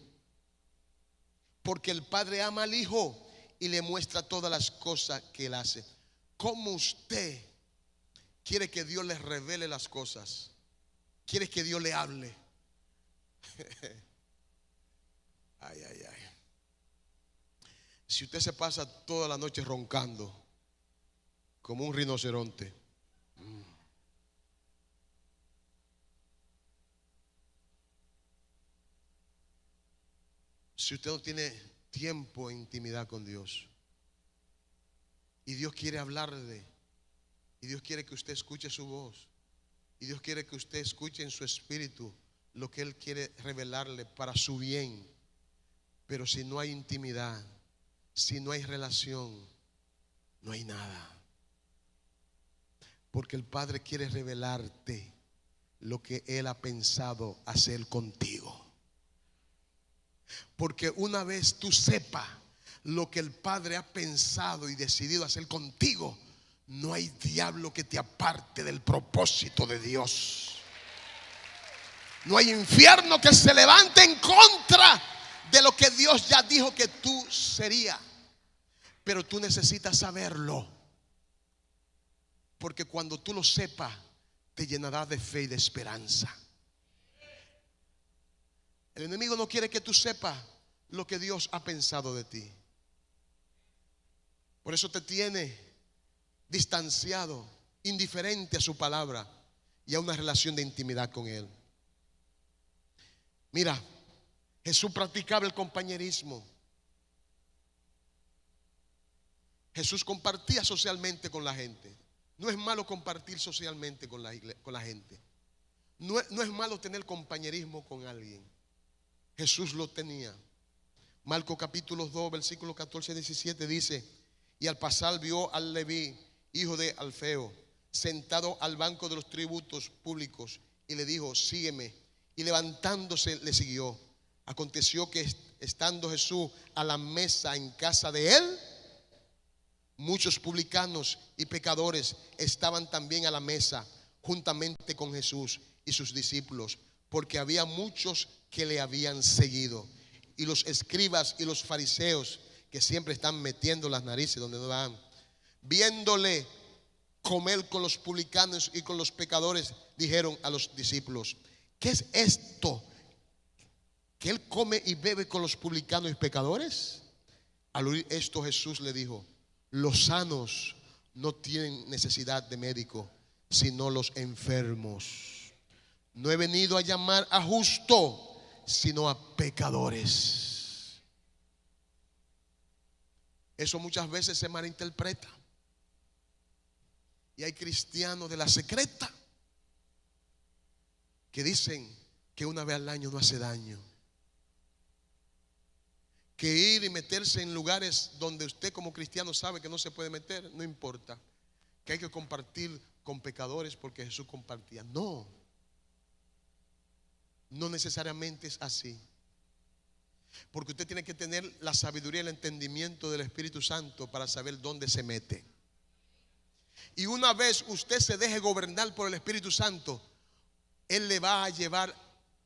Porque el Padre ama al Hijo y le muestra todas las cosas que Él hace. ¿Cómo usted quiere que Dios le revele las cosas? ¿Quiere que Dios le hable? Ay, ay, ay. Si usted se pasa toda la noche roncando como un rinoceronte, si usted no tiene tiempo en intimidad con Dios y Dios quiere hablarle, y Dios quiere que usted escuche su voz, y Dios quiere que usted escuche en su espíritu lo que Él quiere revelarle para su bien, pero si no hay intimidad, si no hay relación, no hay nada. Porque el Padre quiere revelarte lo que Él ha pensado hacer contigo. Porque una vez tú sepas lo que el Padre ha pensado y decidido hacer contigo, no hay diablo que te aparte del propósito de Dios. No hay infierno que se levante en contra de lo que Dios ya dijo que tú serías. Pero tú necesitas saberlo, porque cuando tú lo sepas, te llenará de fe y de esperanza. El enemigo no quiere que tú sepas lo que Dios ha pensado de ti. Por eso te tiene distanciado, indiferente a su palabra y a una relación de intimidad con Él. Mira, Jesús practicaba el compañerismo. Jesús compartía socialmente con la gente. No es malo compartir socialmente con la gente. No es malo tener compañerismo con alguien. Jesús lo tenía. Marcos capítulo 2, versículos 14 y 17 dice: y al pasar vio al Leví, hijo de Alfeo, sentado al banco de los tributos públicos, y le dijo: sígueme. Y levantándose le siguió. Aconteció que estando Jesús a la mesa en casa de él, muchos publicanos y pecadores estaban también a la mesa juntamente con Jesús y sus discípulos, porque había muchos que le habían seguido. Y los escribas y los fariseos, que siempre están metiendo las narices donde no van, viéndole comer con los publicanos y con los pecadores, dijeron a los discípulos: ¿qué es esto que él come y bebe con los publicanos y pecadores? Al oír esto, Jesús le dijo: los sanos no tienen necesidad de médico, sino los enfermos. No he venido a llamar a justo, sino a pecadores. Eso muchas veces se malinterpreta. Y hay cristianos de la secreta que dicen que una vez al año no hace daño, que ir y meterse en lugares donde usted como cristiano sabe que no se puede meter, no importa, que hay que compartir con pecadores porque Jesús compartía. No necesariamente es así, porque usted tiene que tener la sabiduría y el entendimiento del Espíritu Santo para saber dónde se mete. Y una vez usted se deje gobernar por el Espíritu Santo, Él le va a llevar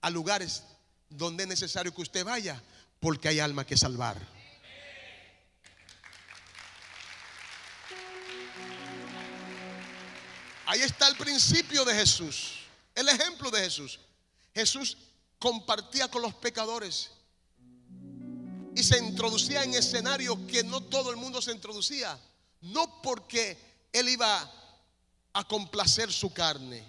a lugares donde es necesario que usted vaya, porque hay alma que salvar. Ahí está el principio de Jesús, el ejemplo de Jesús. Jesús compartía con los pecadores y se introducía en escenarios que no todo el mundo se introducía. No porque Él iba a complacer su carne,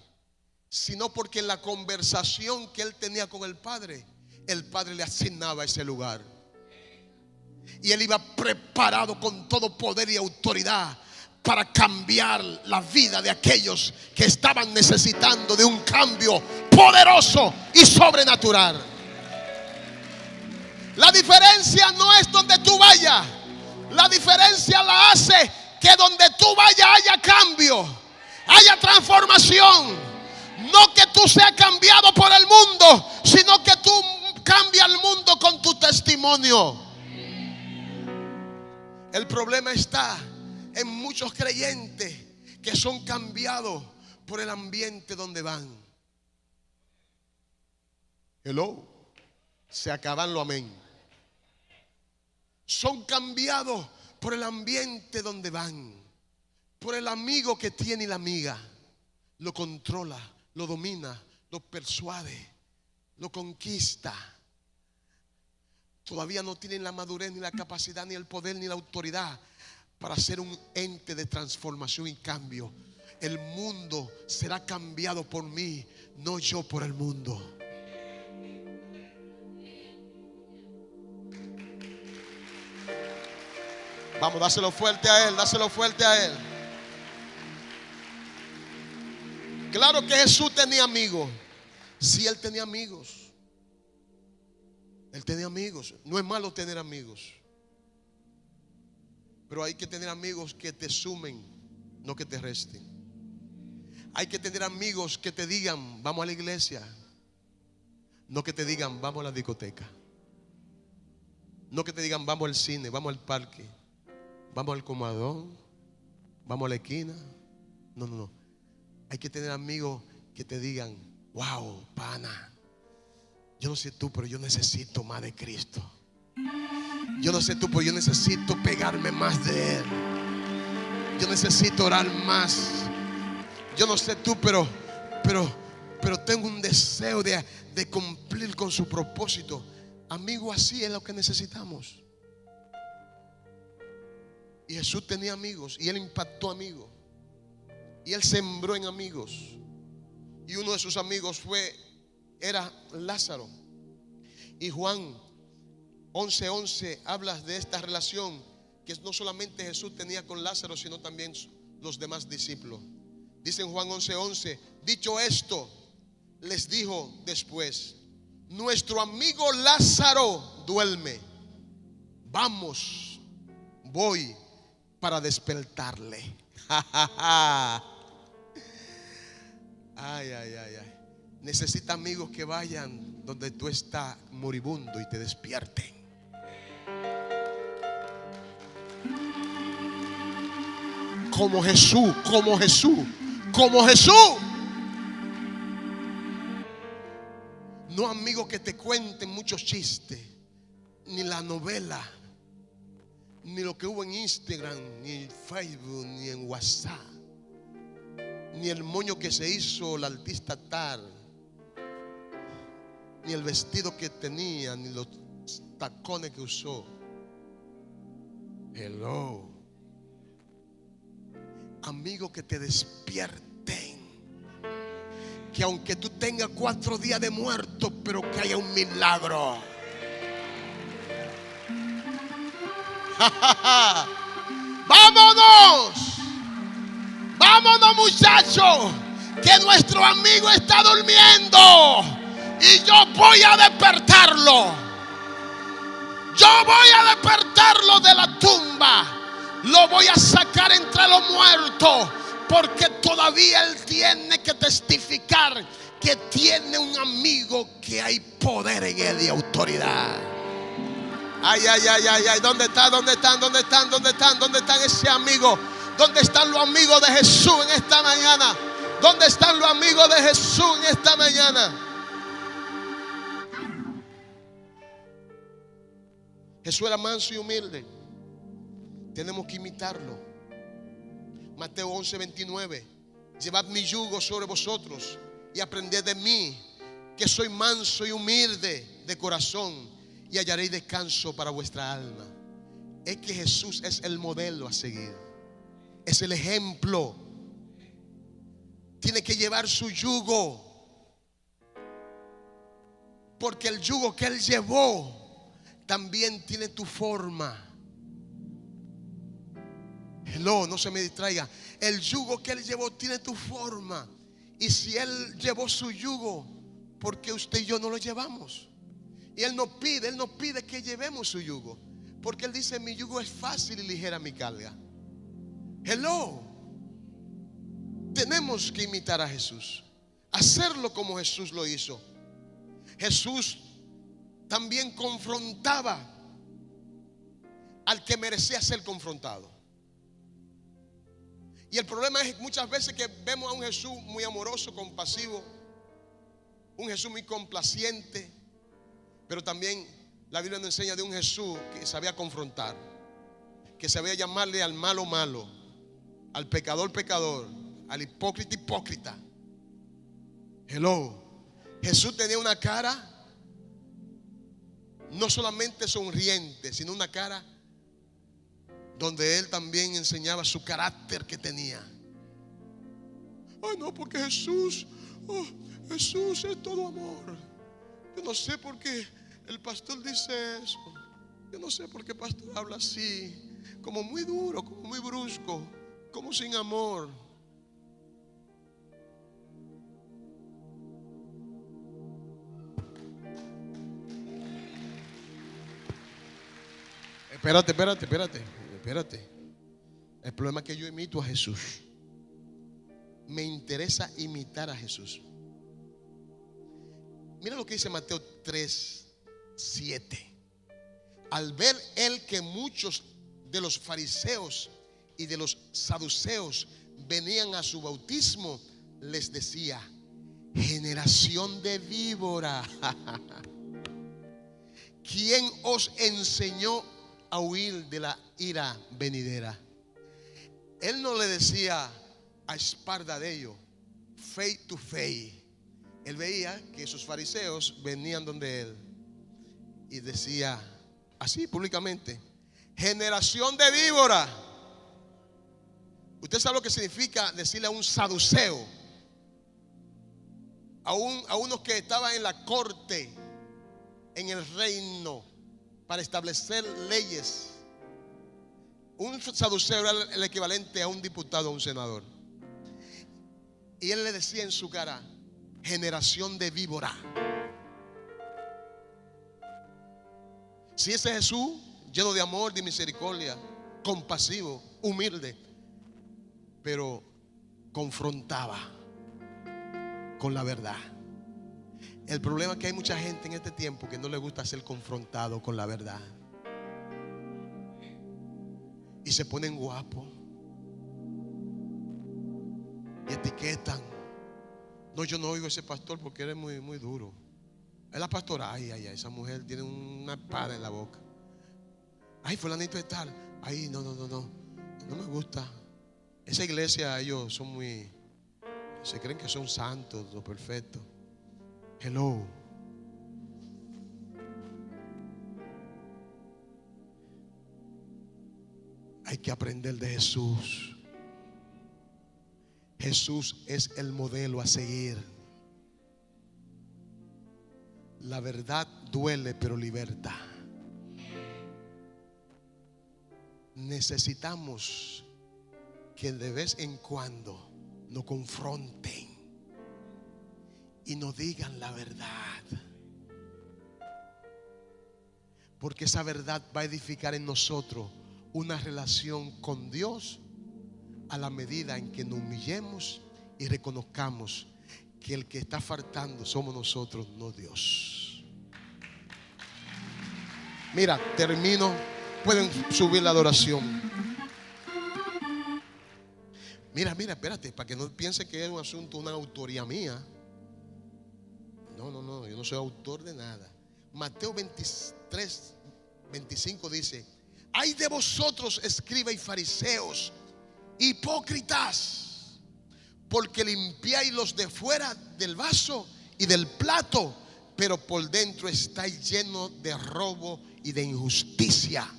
sino porque en la conversación que Él tenía con el Padre le asignaba ese lugar. Y Él iba preparado con todo poder y autoridad para cambiar la vida de aquellos que estaban necesitando de un cambio poderoso y sobrenatural. La diferencia no es donde tú vayas. La diferencia la hace que donde tú vayas haya cambio, haya transformación. No que tú seas cambiado por el mundo, sino que tú cambias el mundo con tu testimonio. El problema está en muchos creyentes que son cambiados por el ambiente donde van. Hello. Se acaban lo amén. Son cambiados por el ambiente donde van, por el amigo que tiene y la amiga. Lo controla, lo domina, lo persuade, lo conquista. Todavía no tienen la madurez, ni la capacidad, ni el poder, ni la autoridad para ser un ente de transformación y cambio. El mundo será cambiado por mí, no yo por el mundo. Vamos, dáselo fuerte a él, dáselo fuerte a él. Claro que Jesús tenía amigos. Sí, él tenía amigos. Él tenía amigos. No es malo tener amigos, pero hay que tener amigos que te sumen, no que te resten. Hay que tener amigos que te digan, vamos a la iglesia, no que te digan, vamos a la discoteca. No que te digan, vamos al cine, vamos al parque, vamos al comadón, vamos a la esquina. No, no, no. Hay que tener amigos que te digan, wow, pana, yo no sé tú, pero yo necesito más de Cristo. Yo no sé tú, pero yo necesito pegarme más de Él. Yo necesito orar más. Yo no sé tú, pero tengo un deseo de cumplir con su propósito. Amigo, así es lo que necesitamos. Y Jesús tenía amigos, y Él impactó amigos, y Él sembró en amigos. Y uno de sus amigos era Lázaro. Y Juan 11:11 habla de esta relación que no solamente Jesús tenía con Lázaro, sino también los demás discípulos. Dice en Juan 11:11, dicho esto, les dijo después, nuestro amigo Lázaro duerme. Vamos, voy para despertarle. Ay, ay, ay, ay. Necesita amigos que vayan donde tú estás moribundo y te despierten. Como Jesús, como Jesús, como Jesús. No amigos que te cuenten muchos chistes, ni la novela, ni lo que hubo en Instagram, ni en Facebook, ni en WhatsApp, ni el moño que se hizo la artista tal, ni el vestido que tenía, ni los tacones que usó. Hello. Amigos que te despierten. Que aunque tú tengas 4 días de muerto, pero que haya un milagro. Vámonos. Vámonos, muchachos, que nuestro amigo está durmiendo y yo voy a despertarlo. Yo voy a despertarlo de la tumba. Lo voy a sacar entre los muertos, porque todavía él tiene que testificar que tiene un amigo que hay poder en él y autoridad. Ay, ay, ay, ay, ay. ¿Dónde está? ¿Dónde están? ¿Dónde están? ¿Dónde están? ¿Dónde están ese amigo? ¿Dónde están los amigos de Jesús en esta mañana? ¿Dónde están los amigos de Jesús en esta mañana? Jesús era manso y humilde. Tenemos que imitarlo. Mateo 11:29. Llevad mi yugo sobre vosotros y aprended de mí, que soy manso y humilde de corazón, y hallaréis descanso para vuestra alma. Es que Jesús es el modelo a seguir. Es el ejemplo. Tiene que llevar su yugo, porque el yugo que él llevó también tiene tu forma. Hello, no se me distraiga. El yugo que él llevó tiene tu forma. Y si él llevó su yugo, ¿por qué usted y yo no lo llevamos? Y él nos pide que llevemos su yugo, porque él dice, mi yugo es fácil y ligera mi carga. Hello. Tenemos que imitar a Jesús, hacerlo como Jesús lo hizo. Jesús también confrontaba al que merecía ser confrontado. Y el problema es muchas veces que vemos a un Jesús muy amoroso, compasivo, un Jesús muy complaciente, pero también la Biblia nos enseña de un Jesús que sabía confrontar, que sabía llamarle al malo malo, al pecador pecador, al hipócrita hipócrita. Hello. Jesús tenía una cara no solamente sonriente, sino una cara donde Él también enseñaba su carácter que tenía. Ay, no, porque Jesús es todo amor. Yo no sé por qué el pastor dice eso. Yo no sé por qué el pastor habla así, como muy duro, como muy brusco, como sin amor. Espérate. El problema es que yo imito a Jesús. Me interesa imitar a Jesús. Mira lo que dice Mateo 3:7. Al ver él que muchos de los fariseos y de los saduceos venían a su bautismo, les decía: generación de víbora, ¿quién os enseñó a huir de la ira venidera? Él no le decía a espalda de ellos, face to face. Él veía que esos fariseos venían donde él y decía así públicamente: generación de víbora. Usted sabe lo que significa decirle a un saduceo, a unos que estaban en la corte, en el reino, para establecer leyes. Un saduceo era el equivalente a un diputado o un senador. Y él le decía en su cara: generación de víbora. Si ese Jesús, lleno de amor, de misericordia, compasivo, humilde, pero confrontaba con la verdad. El problema es que hay mucha gente en este tiempo que no le gusta ser confrontado con la verdad. Y se ponen guapos y etiquetan. No, yo no oigo a ese pastor porque él es muy, muy duro. Es la pastora, ay, esa mujer tiene una espada en la boca. Ay, fulanito de tal. Ay, no me gusta. Esa iglesia, ellos son muy, se creen que son santos, lo perfecto. Hello. Hay que aprender de Jesús. Jesús es el modelo a seguir. La verdad duele, pero liberta. Necesitamos que de vez en cuando nos confronten y nos digan la verdad, porque esa verdad va a edificar en nosotros una relación con Dios a la medida en que nos humillemos y reconozcamos que el que está faltando somos nosotros, no Dios. Mira, termino. Pueden subir la adoración. Mira, espérate, para que no piense que es un asunto, una autoría mía. No, yo no soy autor de nada. Mateo 23:25 dice: ay de vosotros, escribas y fariseos, hipócritas, porque limpiáis los de fuera del vaso y del plato, pero por dentro estáis llenos de robo y de injusticia.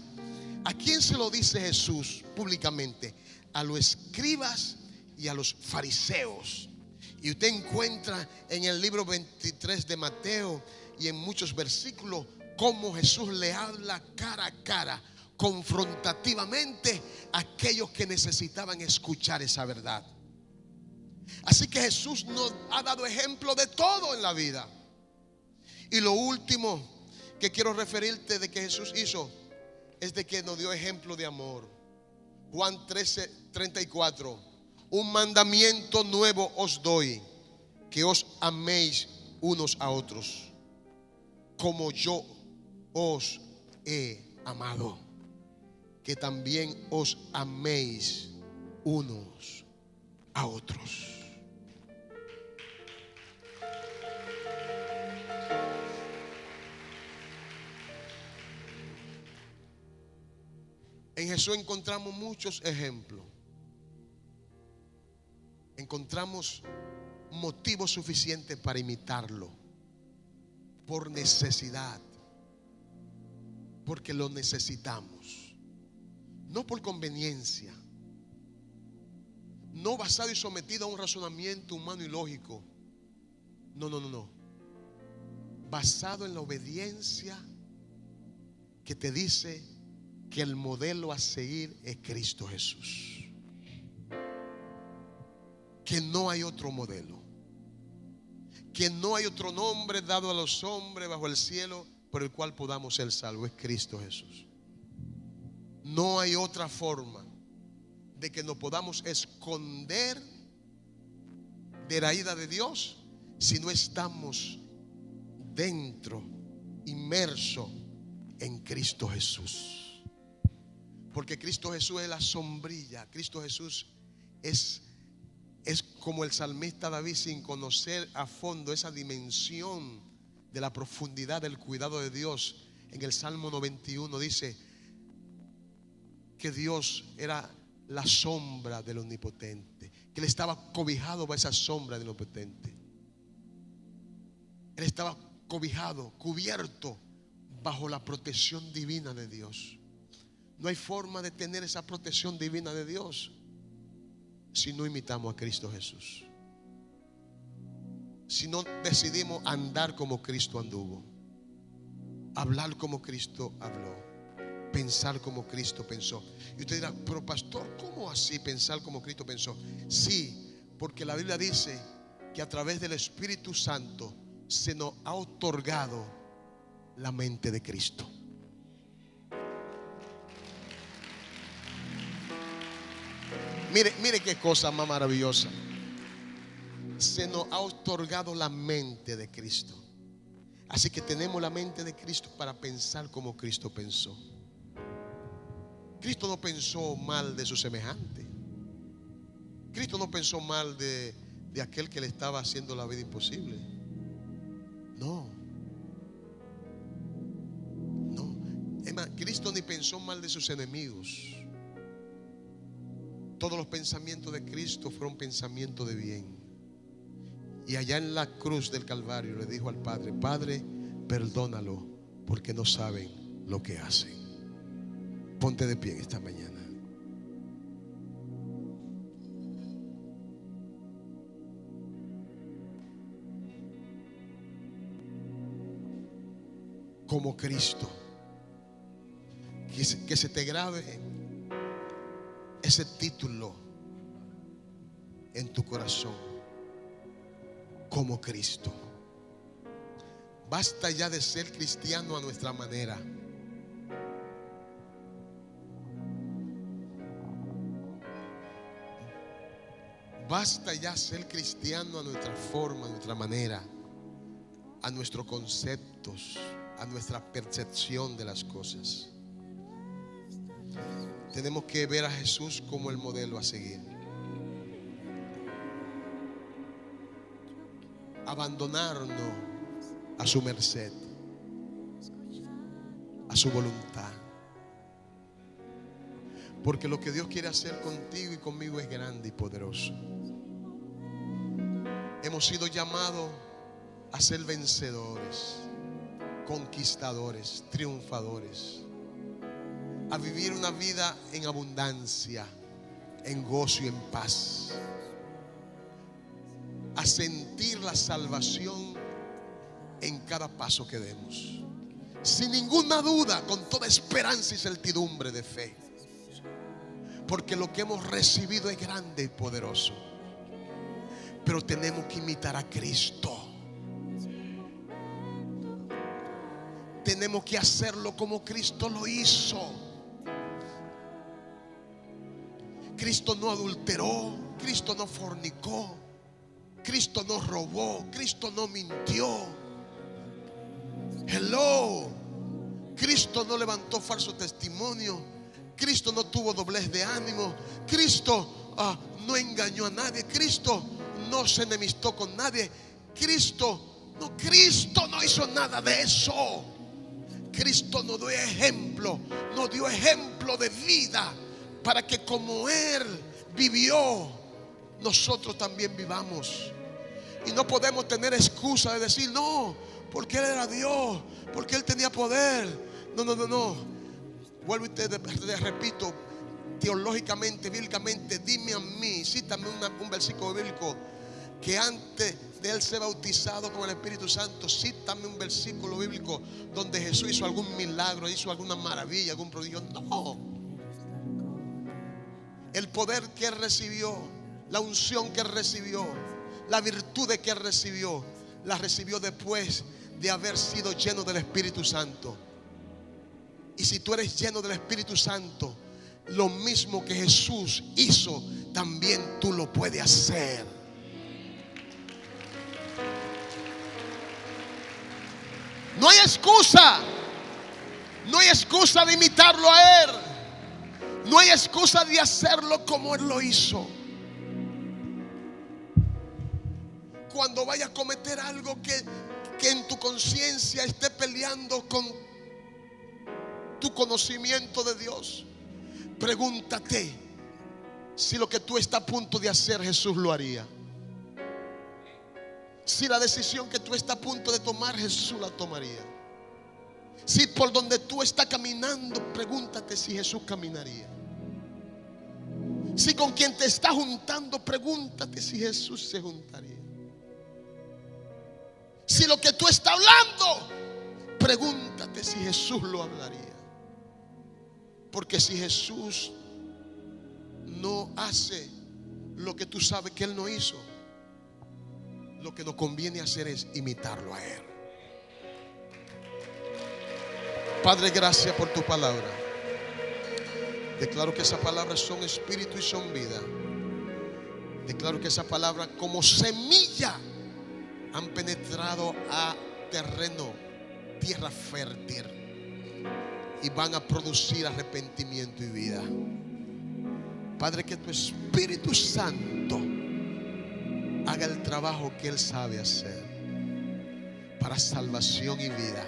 ¿A quién se lo dice Jesús públicamente? A los escribas y a los fariseos. Y usted encuentra en el libro 23 de Mateo y en muchos versículos cómo Jesús le habla cara a cara, confrontativamente, a aquellos que necesitaban escuchar esa verdad. Así que Jesús nos ha dado ejemplo de todo en la vida. Y lo último que quiero referirte de que Jesús hizo es de que nos dio ejemplo de amor. Juan 13:34: un mandamiento nuevo os doy, que os améis unos a otros, como yo os he amado. que también os améis unos a otros. En Jesús encontramos muchos ejemplos. Encontramos motivos suficientes para imitarlo. Por necesidad. Porque lo necesitamos. No por conveniencia. No basado y sometido a un razonamiento humano y lógico. No. Basado en la obediencia que te dice que el modelo a seguir es Cristo Jesús. Que no hay otro modelo. Que no hay otro nombre dado a los hombres bajo el cielo por el cual podamos ser salvos. Es Cristo Jesús. No hay otra forma de que nos podamos esconder de la ira de Dios si no estamos dentro, inmersos en Cristo Jesús. Porque Cristo Jesús es la sombrilla. Cristo Jesús es como el salmista David, sin conocer a fondo esa dimensión de la profundidad del cuidado de Dios. En el Salmo 91 dice que Dios era la sombra del Omnipotente, que él estaba cobijado por esa sombra del Omnipotente. Él estaba cobijado, cubierto bajo la protección divina de Dios. No hay forma de tener esa protección divina de Dios si no imitamos a Cristo Jesús. Si no decidimos andar como Cristo anduvo, hablar como Cristo habló, pensar como Cristo pensó. Y usted dirá, pero pastor, ¿cómo así pensar como Cristo pensó? Sí, porque la Biblia dice que a través del Espíritu Santo se nos ha otorgado la mente de Cristo. Mire qué cosa más maravillosa. Se nos ha otorgado la mente de Cristo. Así que tenemos la mente de Cristo para pensar como Cristo pensó. Cristo no pensó mal de su semejante. Cristo no pensó mal de aquel que le estaba haciendo la vida imposible. No. Es más, Cristo ni pensó mal de sus enemigos. Todos los pensamientos de Cristo fueron pensamientos de bien. Y allá en la cruz del Calvario le dijo al Padre: Padre, perdónalo, porque no saben lo que hacen. Ponte de pie esta mañana. Como Cristo. Que se te grabe ese título en tu corazón. Como Cristo. Basta ya de ser cristiano a nuestra manera. Basta ya ser cristiano a nuestra forma, a nuestra manera, a nuestros conceptos, a nuestra percepción de las cosas. Tenemos que ver a Jesús como el modelo a seguir. Abandonarnos a su merced, a su voluntad. Porque lo que Dios quiere hacer contigo y conmigo es grande y poderoso. Hemos sido llamados a ser vencedores, conquistadores, triunfadores, a vivir una vida en abundancia, en gozo y en paz, a sentir la salvación en cada paso que demos, sin ninguna duda, con toda esperanza y certidumbre de fe, porque lo que hemos recibido es grande y poderoso. Pero tenemos que imitar a Cristo. Tenemos que hacerlo como Cristo lo hizo. Cristo no adulteró, Cristo no fornicó, Cristo no robó, Cristo no mintió. Hello. Cristo no levantó falso testimonio. Cristo no tuvo doblez de ánimo. Cristo no engañó a nadie. Cristo no se enemistó con nadie. Cristo no hizo nada de eso. Cristo nos dio ejemplo de vida para que como Él vivió, nosotros también vivamos. Y no podemos tener excusa de decir no, porque Él era Dios, porque Él tenía poder. No. Vuelvo y te repito, teológicamente, bíblicamente, dime a mí, cítame un versículo bíblico que antes de Él ser bautizado con el Espíritu Santo, cítame un versículo bíblico donde Jesús hizo algún milagro, hizo alguna maravilla, algún prodigio. No. El poder que Él recibió, la unción que Él recibió, la virtud que Él recibió, la recibió después de haber sido lleno del Espíritu Santo. Y si tú eres lleno del Espíritu Santo, lo mismo que Jesús hizo, también tú lo puedes hacer. No hay excusa. No hay excusa de imitarlo a Él. No hay excusa de hacerlo como Él lo hizo. Cuando vayas a cometer algo que en tu conciencia esté peleando con tu conocimiento de Dios, pregúntate si lo que tú estás a punto de hacer Jesús lo haría. Si la decisión que tú estás a punto de tomar Jesús la tomaría. Si por donde tú estás caminando, pregúntate si Jesús caminaría. Si con quien te estás juntando, pregúntate si Jesús se juntaría. Si lo que tú estás hablando, pregúntate si Jesús lo hablaría. Porque si Jesús no hace lo que tú sabes que Él no hizo, lo que nos conviene hacer es imitarlo a Él. Padre, gracias por tu palabra. Declaro que esas palabras son espíritu y son vida. Declaro que esas palabras como semilla han penetrado a terreno, tierra fértil, y van a producir arrepentimiento y vida. Padre, que tu Espíritu Santo haga el trabajo que Él sabe hacer para salvación y vida,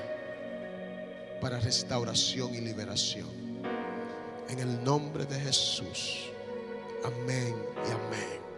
para restauración y liberación. En el nombre de Jesús. Amén y amén.